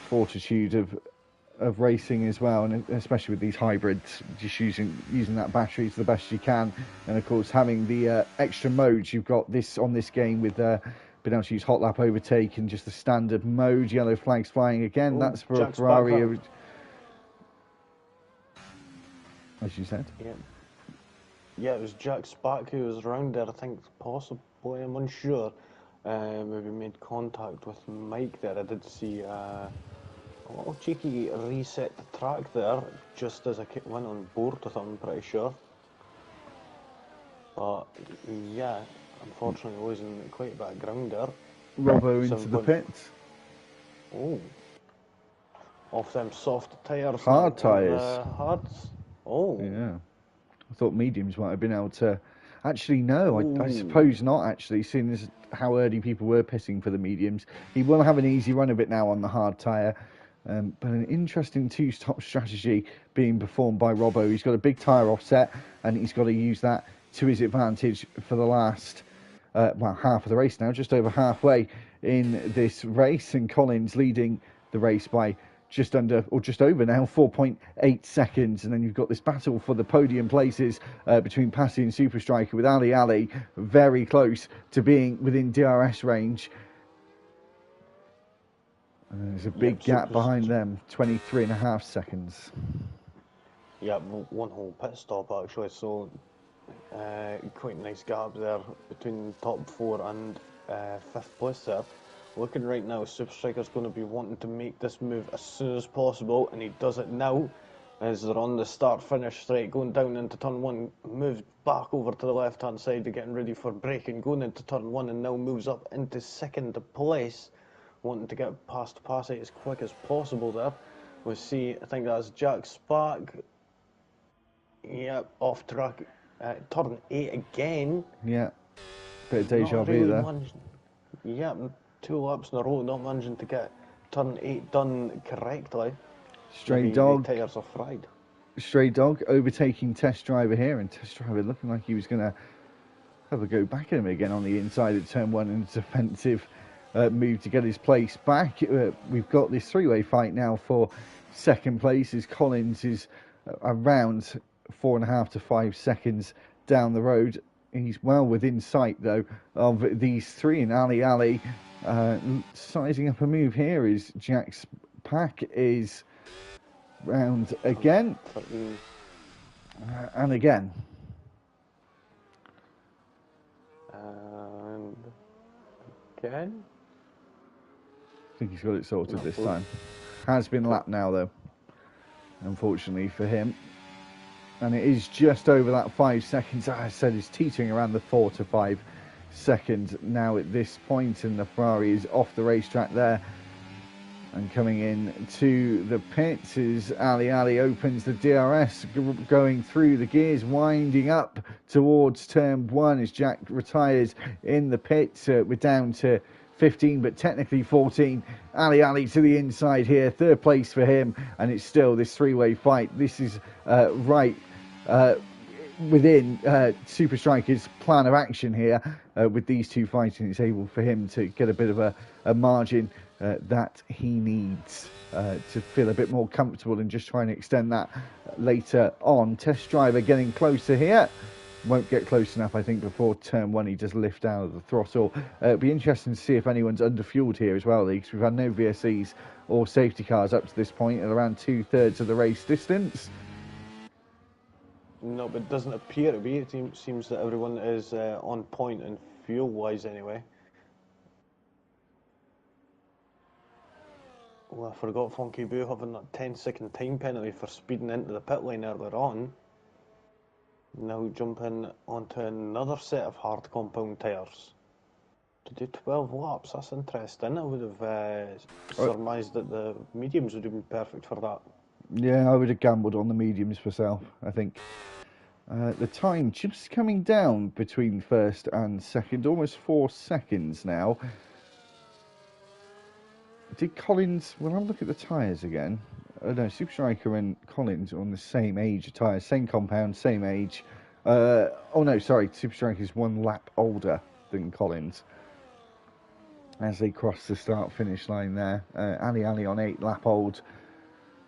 A: fortitude of racing as well, and especially with these hybrids, just using that battery to the best you can, and of course having the extra modes you've got on this game with being able to use hot lap overtake and just the standard mode. Yellow flags flying again.
B: Oh,
A: That's for
B: Jack's
A: a Ferrari,
B: back up.
A: as you said.
B: Yeah, it was Jack Spack who was around there, I think, possibly, I'm unsure. Maybe made contact with Mike there. I did see a little cheeky reset the track there, just as I went on board with him, I'm pretty sure. But, yeah, unfortunately losing quite a bit of ground there.
A: Robbo into the pits.
B: Oh. Off them soft tyres.
A: Hard tyres.
B: Hards. Oh.
A: Yeah. I thought mediums might have been able to. Actually, no, I suppose not, actually, seeing as how early people were pissing for the mediums. He will have an easy run of it now on the hard tyre. But an interesting two-stop strategy being performed by Robbo. He's got a big tyre offset, and he's got to use that to his advantage for the last, half of the race now, just over halfway in this race. And Collins leading the race by just under, or just over now, 4.8 seconds. And then you've got this battle for the podium places between Passy and Super Striker, with Ali very close to being within DRS range. And there's a big gap behind them, 23.5 seconds.
B: Yeah, one whole pit stop actually, so quite a nice gap there between top 4 and 5th place there. Looking right now, Super Striker's going to be wanting to make this move as soon as possible, and he does it now as they're on the start-finish straight, going down into turn 1, moves back over to the left-hand side, getting ready for braking, going into turn 1, and now moves up into 2nd place, wanting to get past Passy as quick as possible there. We see, I think that's Jack Spark. Yep, off track. Turn 8 again.
A: Yeah, bit of deja vu there.
B: Yep, 2 laps in a row, not managing to get turn 8 done correctly.
A: Stray Dog.
B: The tyres are fried.
A: Stray Dog overtaking Test Driver here, and Test Driver looking like he was going to have a go back at him again on the inside of turn 1 in a defensive move to get his place back. We've got this 3-way fight now for 2nd place, as Collins is around 4.5 to 5 seconds down the road. He's well within sight, though, of these 3, and Ali sizing up a move here is Jack's pack is round again and again.
B: And again?
A: I think he's got it sorted this time. Has been lapped now, though, unfortunately for him. And it is just over that 5 seconds. As I said, it's teetering around the 4 to 5 seconds now at this point, and the Ferrari is off the racetrack there. And coming in to the pits is Ali opens the DRS, going through the gears, winding up towards turn 1 as Jack retires in the pits. We're down to 15, but technically 14. Ali to the inside here, 3rd place for him, and it's still this 3-way fight. This is right within Super Striker's plan of action here with these 2 fighting. It's able for him to get a bit of a margin that he needs to feel a bit more comfortable and just try and extend that later on. Test Driver getting closer here. Won't get close enough, I think, before turn 1 he does lift out of the throttle. It'll be interesting to see if anyone's underfueled here as well, because we've had no VSEs or safety cars up to this point at around 2/3 of the race distance.
B: No, but it doesn't appear to be. It seems that everyone is on point and fuel-wise anyway. Well, I forgot Funky Boo having that 10-second time penalty for speeding into the pit lane earlier on. Now jumping onto another set of hard compound tyres. To do 12 laps, that's interesting. I would have surmised that the mediums would have been perfect for that.
A: Yeah, I would have gambled on the mediums myself, I think. The time just coming down between 1st and 2nd, almost 4 seconds now. Did Collins, when I look at the tyres again, no, Super Striker and Collins are on the same age of tyres, same compound, same age. Oh no, sorry, Super Striker is 1 lap older than Collins. As they cross the start-finish line there, Ali on 8 lap old,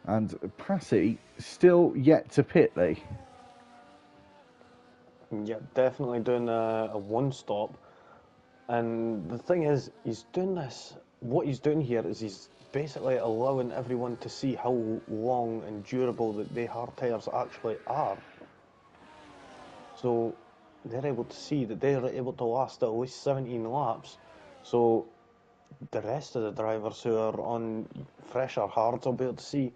A: and Passy still yet to pit.
B: Yeah, definitely doing a one-stop. And the thing is, he's doing this. What he's doing here is he's basically allowing everyone to see how long and durable that the hard tyres actually are. So they're able to see that they're able to last at least 17 laps. So the rest of the drivers who are on fresher hards will be able to see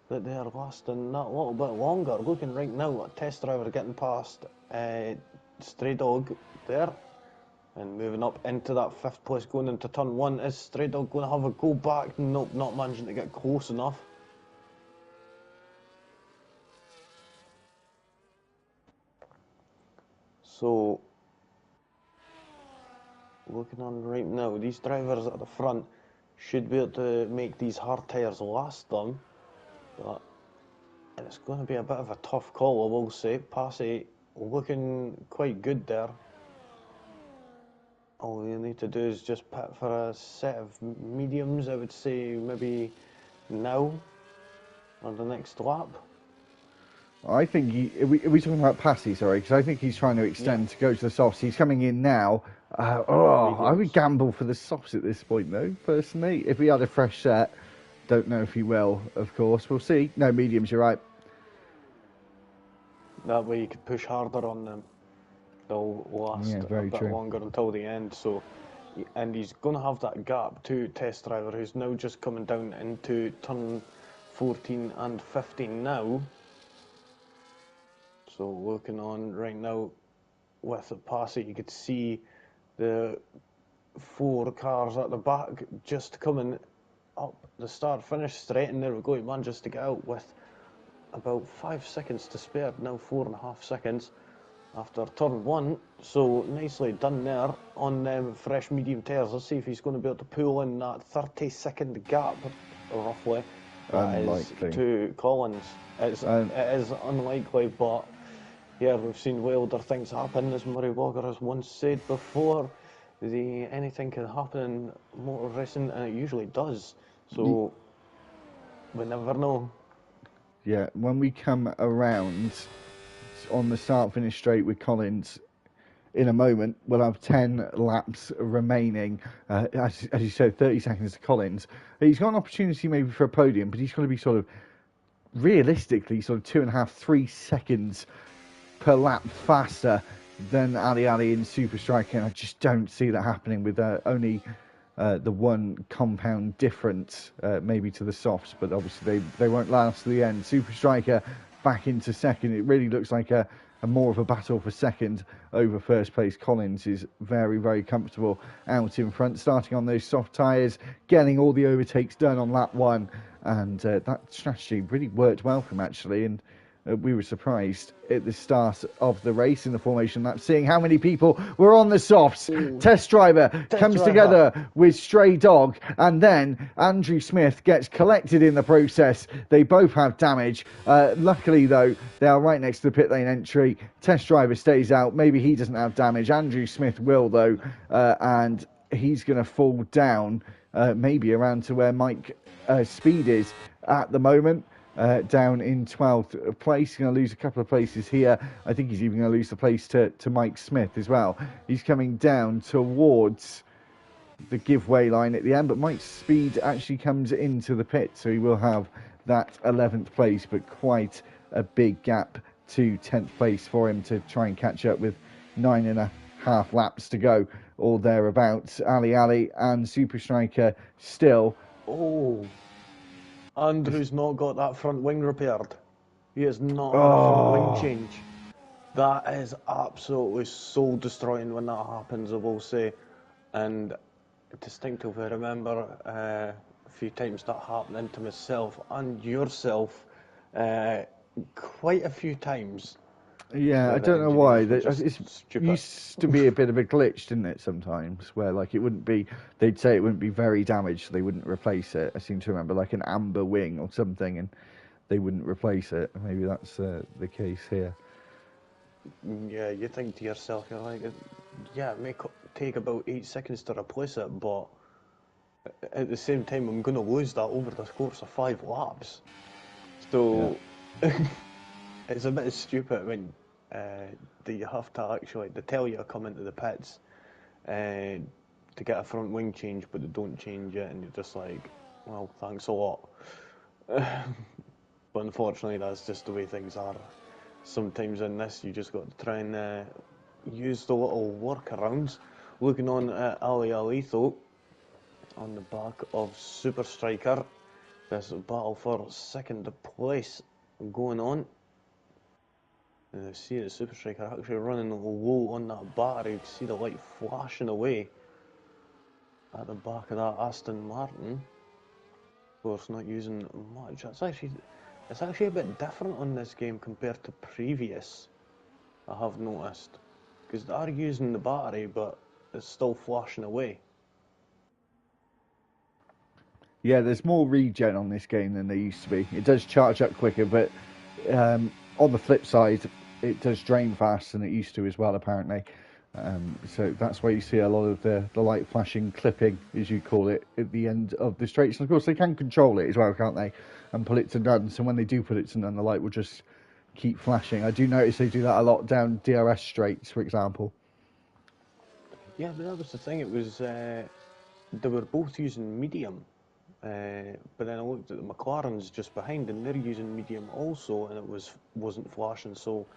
B: that they're lasting that little bit longer. Looking right now, a test driver getting past Stray Dog there and moving up into that 5th place going into turn 1. Is Stray Dog going to have a go back? Nope, not managing to get close enough. So looking on right now, these drivers at the front should be able to make these hard tyres last them, but it's going to be a bit of a tough call, I will say. Passy looking quite good there. All you need to do is just pit for a set of mediums, I would say maybe now on the next lap.
A: I think are we talking about Passy, sorry, because I think he's trying to extend to go to the softs. He's coming in now. I would gamble for the softs at this point, though, personally. If he had a fresh set, don't know if he will, of course. We'll see. No, mediums, you're right.
B: That way you could push harder on them. They'll last a bit longer until the end. So, and he's going to have that gap to test driver, who's now just coming down into turn 14 and 15 now. So looking on right now with the Passy, you could see the 4 cars at the back just coming up the start-finish straight, and there we go. He manages to get out with about 5 seconds to spare, now 4.5 seconds after turn 1. So nicely done there on them fresh medium tyres. Let's see if he's going to be able to pull in that 30-second gap, roughly. That is to Collins. It is unlikely, but yeah, we've seen wilder things happen, as Murray Walker has once said before. Anything can happen in motor racing, and it usually does. So we never know.
A: Yeah, when we come around on the start-finish straight with Collins in a moment, we'll have 10 laps remaining. As you said, 30 seconds to Collins. He's got an opportunity maybe for a podium, but he's going to be sort of realistically sort of 2.5, 3 seconds per lap faster than Ali in Super Striker, and I just don't see that happening with only the one compound difference maybe to the softs, but obviously they won't last to the end. Super Striker back into second. It really looks like a more of a battle for second over first place. Collins is very, very comfortable out in front, starting on those soft tyres, getting all the overtakes done on lap 1, and that strategy really worked well for him actually, and we were surprised at the start of the race in the formation lap, seeing how many people were on the softs. Test driver comes together with Stray Dog, and then Andrew Smith gets collected in the process. They both have damage. Luckily, though, they are right next to the pit lane entry. Test driver stays out. Maybe he doesn't have damage. Andrew Smith will, though, and he's going to fall down maybe around to where Mike Speed is at the moment. Down in 12th place. He's going to lose a couple of places here. I think he's even going to lose the place to Mike Smith as well. He's coming down towards the giveaway line at the end, but Mike Speed actually comes into the pit, so he will have that 11th place, but quite a big gap to 10th place for him to try and catch up with 9.5 laps to go, or thereabouts. Ali and Super Striker still.
B: Andrew's not got that front wing repaired. He has not had a front wing change. That is absolutely soul destroying when that happens, I will say. And distinctively remember a few times that happening to myself and yourself quite a few times.
A: Yeah, I don't know why. It used to be a bit of a glitch, didn't it, sometimes, where like it wouldn't be, they'd say it wouldn't be very damaged, so they wouldn't replace it. I seem to remember like an amber wing or something, and they wouldn't replace it. Maybe that's the case here.
B: Yeah, you think to yourself, you're like, yeah, it may take about 8 seconds to replace it, but at the same time, I'm going to lose that over the course of 5 laps.
A: Yeah.
B: So it's a bit stupid when that you have to actually, they tell you to come into the pits uh, to get a front wing change, but they don't change it, and you're just like, well, thanks a lot. But unfortunately, that's just the way things are. Sometimes in this, you just got to try and use the little workarounds. Looking on at Ali Alito on the back of Super Striker. This battle for second place going on. And I see the Super Striker actually running low on that battery. You can see the light flashing away at the back of that Aston Martin. Of course, not using much. It's actually a bit different on this game compared to previous, I have noticed. Because they are using the battery, but it's still flashing away.
A: Yeah, there's more regen on this game than there used to be. It does charge up quicker, but on the flip side, it does drain faster than it used to as well, apparently. So that's why you see a lot of the light flashing clipping, as you call it, at the end of the straights. And of course, they can control it as well, can't they? And pull it to none. So when they do put it to none, the light will just keep flashing. I do notice they do that a lot down DRS straights, for example.
B: Yeah, but that was the thing. It was they were both using medium, but then I looked at the McLarens just behind, and they're using medium also, and wasn't flashing. So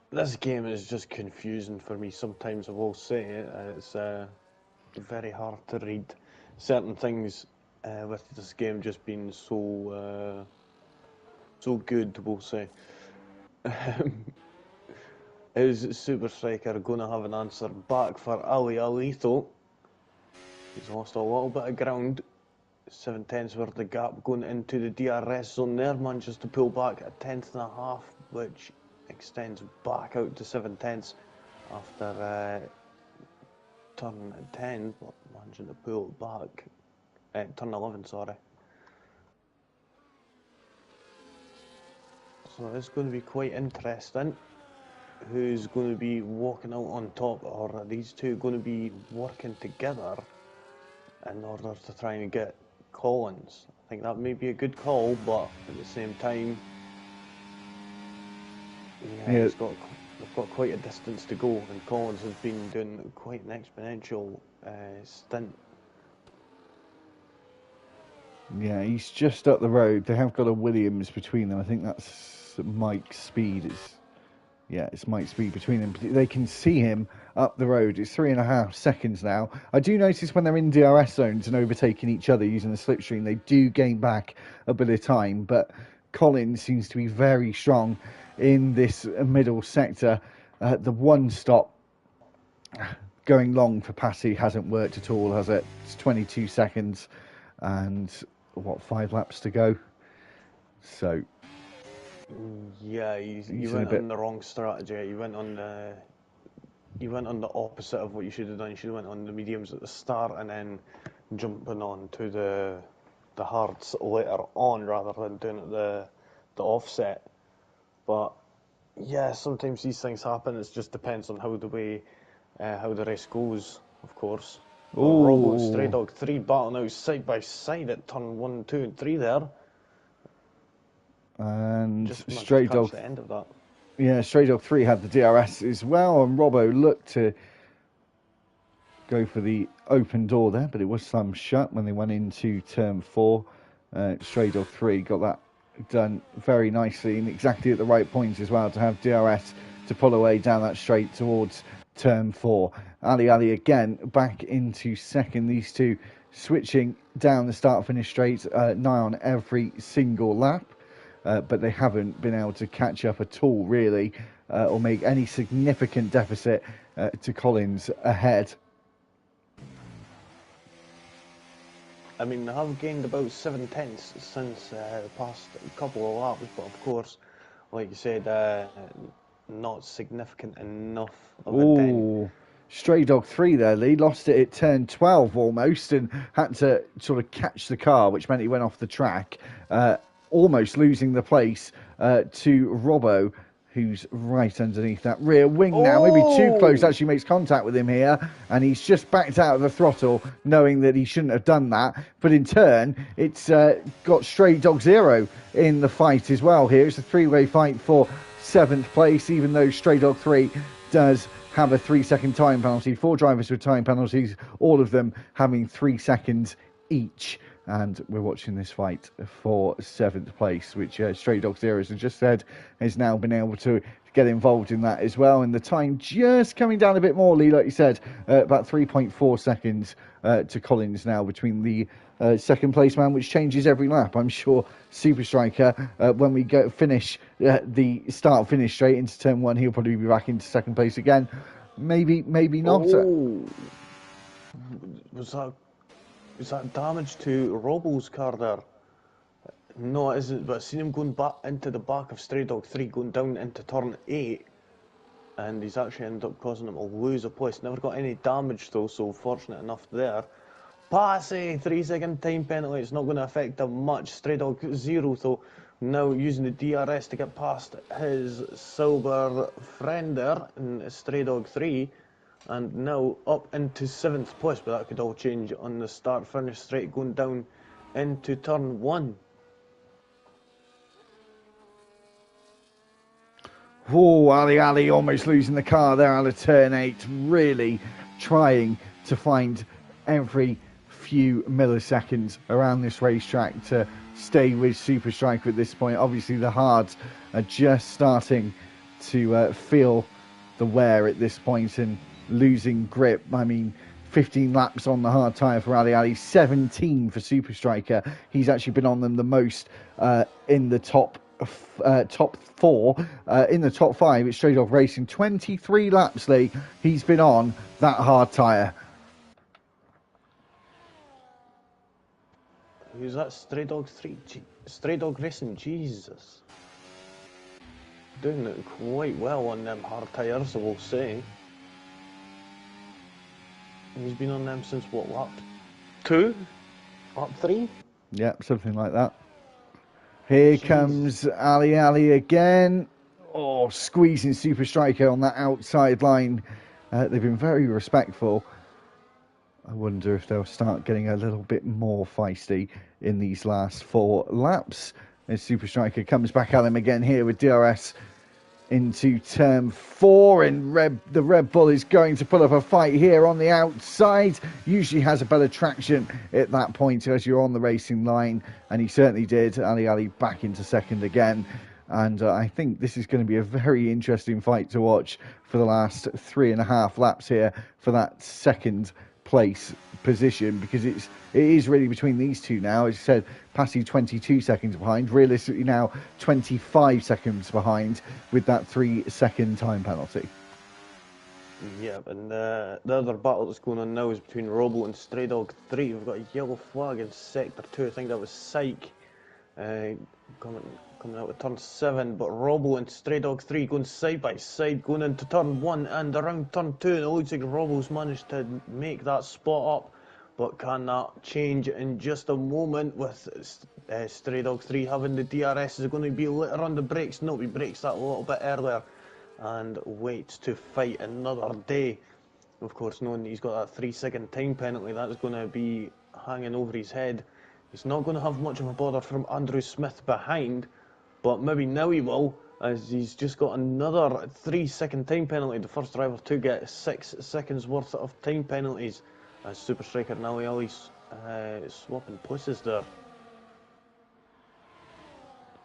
B: this game is just confusing for me. Sometimes I will say it. It's very hard to read certain things with this game just being so good. We'll say. Is Super Striker going to have an answer back for Ali Alito? He's lost a little bit of ground. 7 tenths worth of gap going into the DRS zone there. Manages to pull back a tenth and a half, which extends back out to 7 tenths after turn 10, but managing to pull it back. Turn 11, sorry. So it's going to be quite interesting. Who's going to be walking out on top, or are these two going to be working together in order to try and get Collins? I think that may be a good call, but at the same time, yeah. They've got quite a distance to go, and Collins has been doing quite an exponential stint.
A: Yeah, he's just up the road. They have got a Williams between them. I think that's Mike's speed. It's Mike's speed between them. They can see him up the road. It's 3.5 seconds now. I do notice when they're in DRS zones and overtaking each other using the slipstream, they do gain back a bit of time. But Collins seems to be very strong in this middle sector. The one stop going long for Passy hasn't worked at all, has it? It's 22 seconds and 5 laps to go. So
B: yeah, you went on the wrong strategy. You went on the opposite of what you should have done. You should have went on the mediums at the start and then jumping on to the hards later on rather than doing it the offset. But yeah, sometimes these things happen. It just depends on how the race goes, of course. Robbo and Stray Dog 3 battling out side by side at turn 1, 2 and 3 there.
A: And
B: just
A: Stray Dog,
B: the end of that.
A: Yeah, Stray Dog 3 had the DRS as well, and Robbo looked to go for the open door there, but it was slammed shut when they went into turn 4. Stray Dog 3 got that done very nicely and exactly at the right points as well to have DRS to pull away down that straight towards turn 4. Ali again back into second. These two switching down the start-finish straight nigh on every single lap. But they haven't been able to catch up at all, really, or make any significant deficit to Collins ahead.
B: I mean, they have gained about 7 tenths since the past couple of laps, but of course, like you said, not significant enough of a dent.
A: Stray Dog 3 there, Lee. Lost it at turn 12 almost and had to sort of catch the car, which meant he went off the track. Almost losing the place to Robbo, who's right underneath that rear wing now. Maybe too
B: Oh!
A: close, actually makes contact with him here, and he's just backed out of the throttle, knowing that he shouldn't have done that. But in turn, it's got Stray Dog Zero in the fight as well here. It's a three-way fight for 7th place, even though Stray Dog 3 does have a 3-second time penalty. 4 drivers with time penalties, all of them having 3 seconds each. And we're watching this fight for 7th place, which Stray Dog Zero, as I just said, has now been able to get involved in that as well. And the time just coming down a bit more, Lee, like you said, about 3.4 seconds to Collins now between the second place man, which changes every lap. I'm sure Super Striker, when we finish the start-finish straight into turn 1, he'll probably be back into second place again. Maybe not.
B: Oh. Was that damage to Robbo's car there? No, it isn't, but I seen him going back into the back of Stray Dog 3, going down into turn 8, and he's actually ended up causing him to lose a place. Never got any damage though, so fortunate enough there. Passy, 3-second time penalty. It's not going to affect him much. Stray Dog Zero, though, now using the DRS to get past his silver friend there in Stray Dog 3. And now up into 7th place, but that could all change on the start-finish straight, going down into turn 1.
A: Oh, Ali almost losing the car there out of turn 8. Really trying to find every few milliseconds around this racetrack to stay with Super Striker at this point. Obviously, the hards are just starting to feel the wear at this point and losing grip. I mean, 15 laps on the hard tyre for Ali, 17 for Super Striker. He's actually been on them the most in the top 4. In the top 5, it's Stray Dog Racing. 23 laps, Lee. He's been on that hard tyre.
B: Who's that? Stray Dog 3? Stray Dog Racing, Jesus. Doing it quite well on them hard tyres, I will say. He's been on them since what, lap 2? Lap 3?
A: Yep, something like that. Here comes Ali again. Oh, squeezing Super Striker on that outside line. They've been very respectful. I wonder if they'll start getting a little bit more feisty in these last 4 laps. As Super Striker comes back at him again here with DRS into turn 4, and the Red Bull is going to put up a fight here on the outside. Usually has a better traction at that point as you're on the racing line, and he certainly did. Ali back into second again, and I think this is going to be a very interesting fight to watch for the last 3.5 laps here for that second place position, because it is really between these two now. As you said, Passy 22 seconds behind, realistically now 25 seconds behind with that 3-second time penalty.
B: Yeah, and the other battle that's going on now is between Robbo and Stray Dog 3. We've got a yellow flag in sector 2. I think that was Psych coming out of turn 7, but Robbo and Stray Dog 3 going side by side, going into turn 1 and around turn 2, and it looks like Robbo's managed to make that spot up, but can that change in just a moment with Stray Dog 3 having the DRS? Is it going to be later on the brakes? No, he brakes that a little bit earlier and waits to fight another day. Of course, knowing that he's got that 3-second time penalty, that is going to be hanging over his head. He's not going to have much of a bother from Andrew Smith behind, but maybe now he will, as he's just got another 3-second time penalty. The first driver to get 6 seconds worth of time penalties, as Super Striker and Ali swapping places there.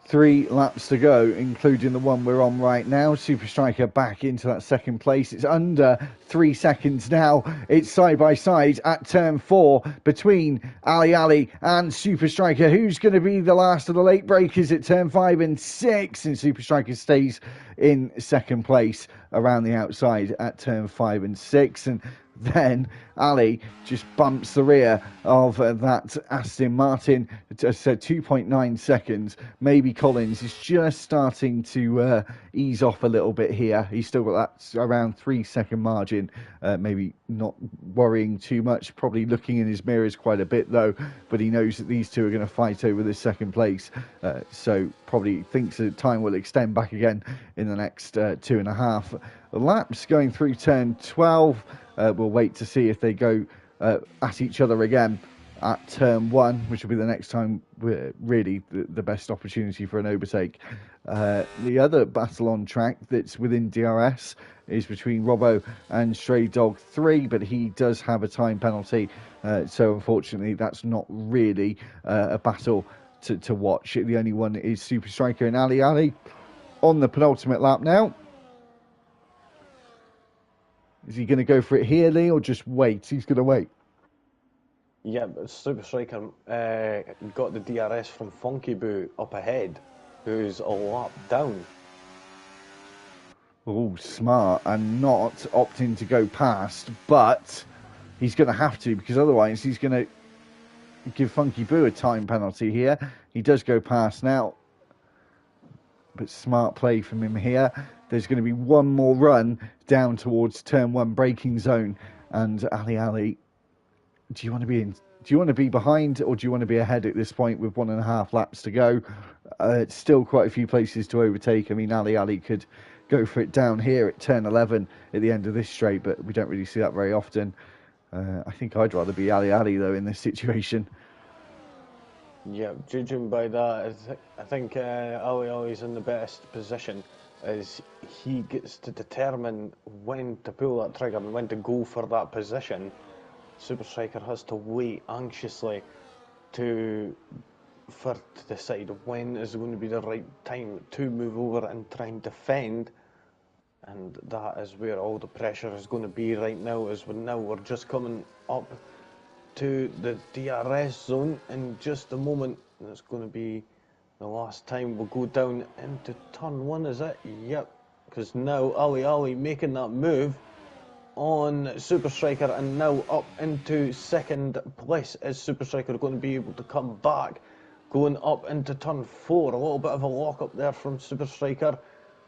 A: 3 laps to go, including the one we're on right now. Super Striker back into that second place. It's under 3 seconds now. It's side by side at turn 4 between Ali and Super Striker. Who's going to be the last of the late breakers at turn 5 and 6? And Super Striker stays in second place around the outside at turn 5 and 6. And Then Ali just bumps the rear of that Aston Martin. I said 2.9 seconds. Maybe Collins is just starting to ease off a little bit here. He's still got that around 3 second margin. Maybe not worrying too much. Probably looking in his mirrors quite a bit though. But he knows that these two are going to fight over the second place. So probably thinks that time will extend back again in the next 2.5 laps. Going through turn 12. We'll wait to see if they go at each other again at turn 1, which will be the next time, really the best opportunity for an overtake. The other battle on track that's within DRS is between Robbo and Stray Dog 3, but he does have a time penalty, so unfortunately that's not really a battle to watch. The only one is Super Striker and Ali Ali on the penultimate lap now. Is he going to go for it here, Lee, or just wait? He's going to wait.
B: Yeah, but Super Striker got the DRS from Funky Boo up ahead, who's a lap down.
A: Oh, smart, and not opting to go past, but he's going to have to, because otherwise he's going to give Funky Boo a time penalty here. He does go past now, but smart play from him here. There's going to be one more run down towards turn 1 braking zone, and Ali Ali, do you want to be behind, or do you want to be ahead at this point with 1.5 laps to go? It's still quite a few places to overtake. I mean, Ali Ali could go for it down here at turn 11 at the end of this straight, but we don't really see that very often. I think I'd rather be Ali Ali though in this situation.
B: Yeah, judging by that, I think Ali Ali's in the best position as he gets to determine when to pull that trigger and when to go for that position. Super Striker has to wait anxiously to decide when is going to be the right time to move over and try and defend, and that is where all the pressure is going to be right now. As we're just coming up to the DRS zone in just a moment, and it's going to be the last time we'll go down into turn 1, is it? Yep, because now Ali Ali making that move on Super Striker, and now up into second place. Is Super Striker going to be able to come back going up into turn 4? A little bit of a lock up there from Super Striker.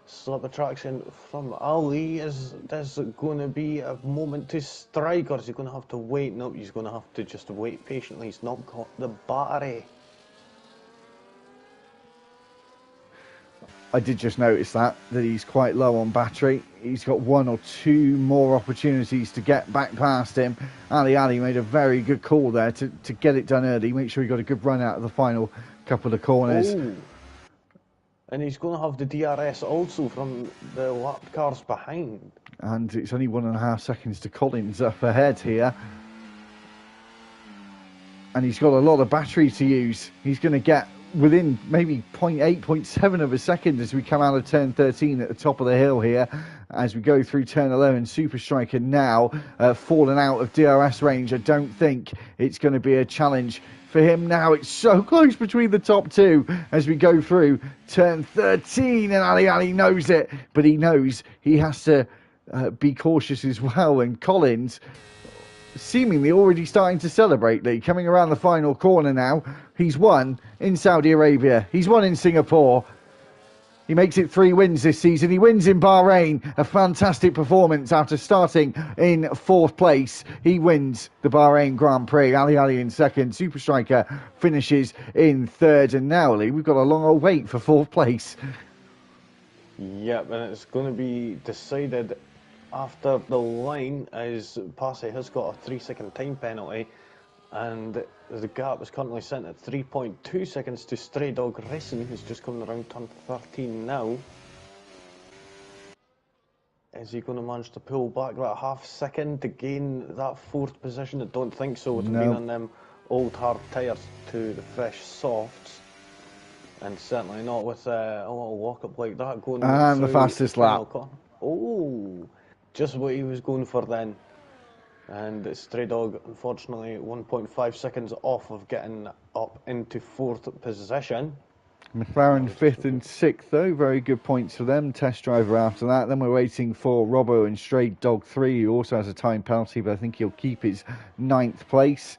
B: Slip of traction from Ali. Is this going to be a moment to strike, or is he going to have to wait? No, he's going to have to just wait patiently. He's not got the battery.
A: I did just notice that he's quite low on battery. He's got 1 or 2 more opportunities to get back past him. Ali Ali made a very good call there to get it done early. Make sure he got a good run out of the final couple of corners.
B: Ooh. And he's going to have the DRS also from the lap cars behind.
A: And it's only 1.5 seconds to Collins up ahead here. And he's got a lot of battery to use. He's going to get within maybe 0.8, 0.7 of a second as we come out of turn 13 at the top of the hill here. As we go through turn 11, Super Striker now fallen out of DRS range. I don't think it's going to be a challenge for him now. It's so close between the top 2 as we go through turn 13, and Ali Ali knows it, but he knows he has to be cautious as well. And Collins seemingly already starting to celebrate, Lee, coming around the final corner now. He's won in Saudi Arabia, he's won in Singapore. He makes it 3 wins this season. He wins in Bahrain. A fantastic performance after starting in 4th place. He wins the Bahrain Grand Prix. Ali Ali in 2nd. Super Striker finishes in 3rd. And now, Lee, we've got a long old wait for 4th place.
B: Yep, and it's going to be decided after the line, as Passy has got a 3-second time penalty. And the gap is currently set at 3.2 seconds to Stray Dog Racing, who's just coming around turn 13 now. Is he going to manage to pull back that half second to gain that 4th position? I don't think so, with him being on them old hard tyres to the fresh softs. And certainly not with a little lock-up like that going
A: and the fastest lap.
B: Oh, just what he was going for then. And Stray Dog, unfortunately, 1.5 seconds off of getting up into 4th position.
A: McLaren 5th and 6th, though. Very good points for them. Test driver after that. Then we're waiting for Robbo and Stray Dog 3, who also has a time penalty, but I think he'll keep his 9th place,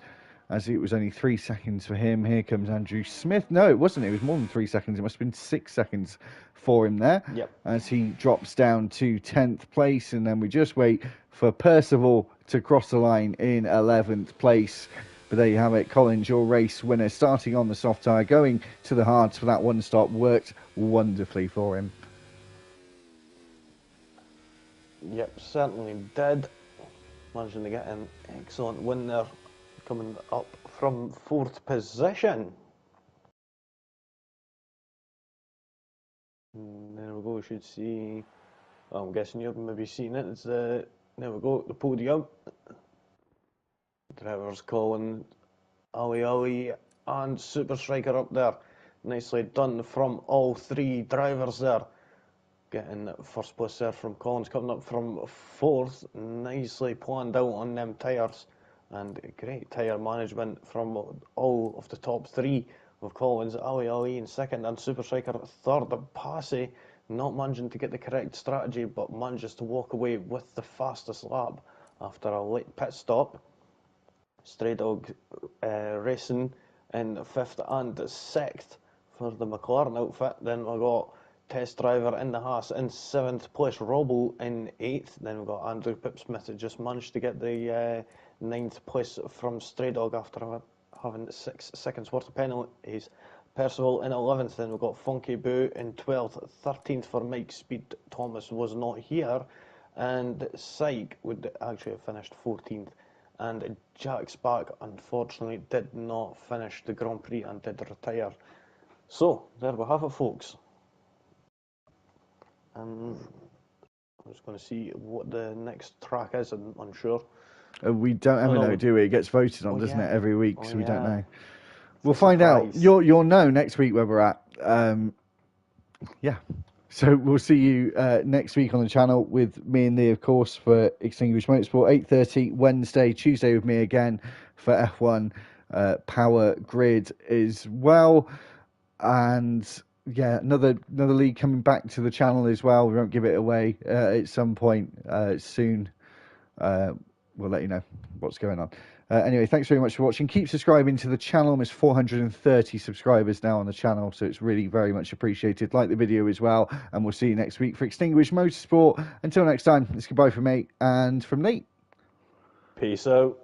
A: as it was only 3 seconds for him. Here comes Andrew Smith. No, it wasn't. It was more than 3 seconds. It must have been 6 seconds for him there.
B: Yep.
A: As he drops down to 10th place. And then we just wait for Percival to cross the line in 11th place. But there you have it, Collins, your race winner, starting on the soft tyre, going to the hards for that one stop, worked wonderfully for him.
B: Yep, certainly did. Managing to get an excellent win there, coming up from 4th position. And there we go, we should see, I'm guessing you've maybe seen it, it's there we go, the podium. Drivers Colin, Ali and Super Striker up there. Nicely done from all 3 drivers there. Getting first place there from Collins, coming up from 4th. Nicely planned out on them tyres. And great tyre management from all of the top 3 of Collins. Ali in 2nd and Super Striker 3rd. Passy not managing to get the correct strategy, but manages to walk away with the fastest lap after a late pit stop. Stray Dog racing in 5th and 6th for the McLaren outfit. Then we've got Test Driver in the Haas in 7th place, Robbo in 8th. Then we've got Andrew Pipsmith, who just managed to get the 9th place from Stray Dog after having 6 seconds worth of penalties. Percival in 11th. Then we've got Funky Boo in 12th. 13th for Mike Speed. Thomas was not here. And Syke would actually have finished 14th. And Jack Spack, unfortunately, did not finish the Grand Prix and did retire. So, there we have it, folks. I'm just going to see what the next track is, I'm unsure.
A: We don't ever know, do we? It gets voted on, doesn't it, every week, so we don't know. We'll find out. You'll know next week where we're at. Yeah. So we'll see you next week on the channel with me and Lee, of course, for Extinguished Motorsport. 8:30 Wednesday, Tuesday with me again for F1 Power Grid as well. And yeah, another league coming back to the channel as well. We won't give it away at some point soon. We'll let you know what's going on. Anyway, thanks very much for watching. Keep subscribing to the channel. Almost 430 subscribers now on the channel, so it's really very much appreciated. Like the video as well, and we'll see you next week for Extinguished Motorsport. Until next time, it's goodbye from me and from Lee.
B: Peace out.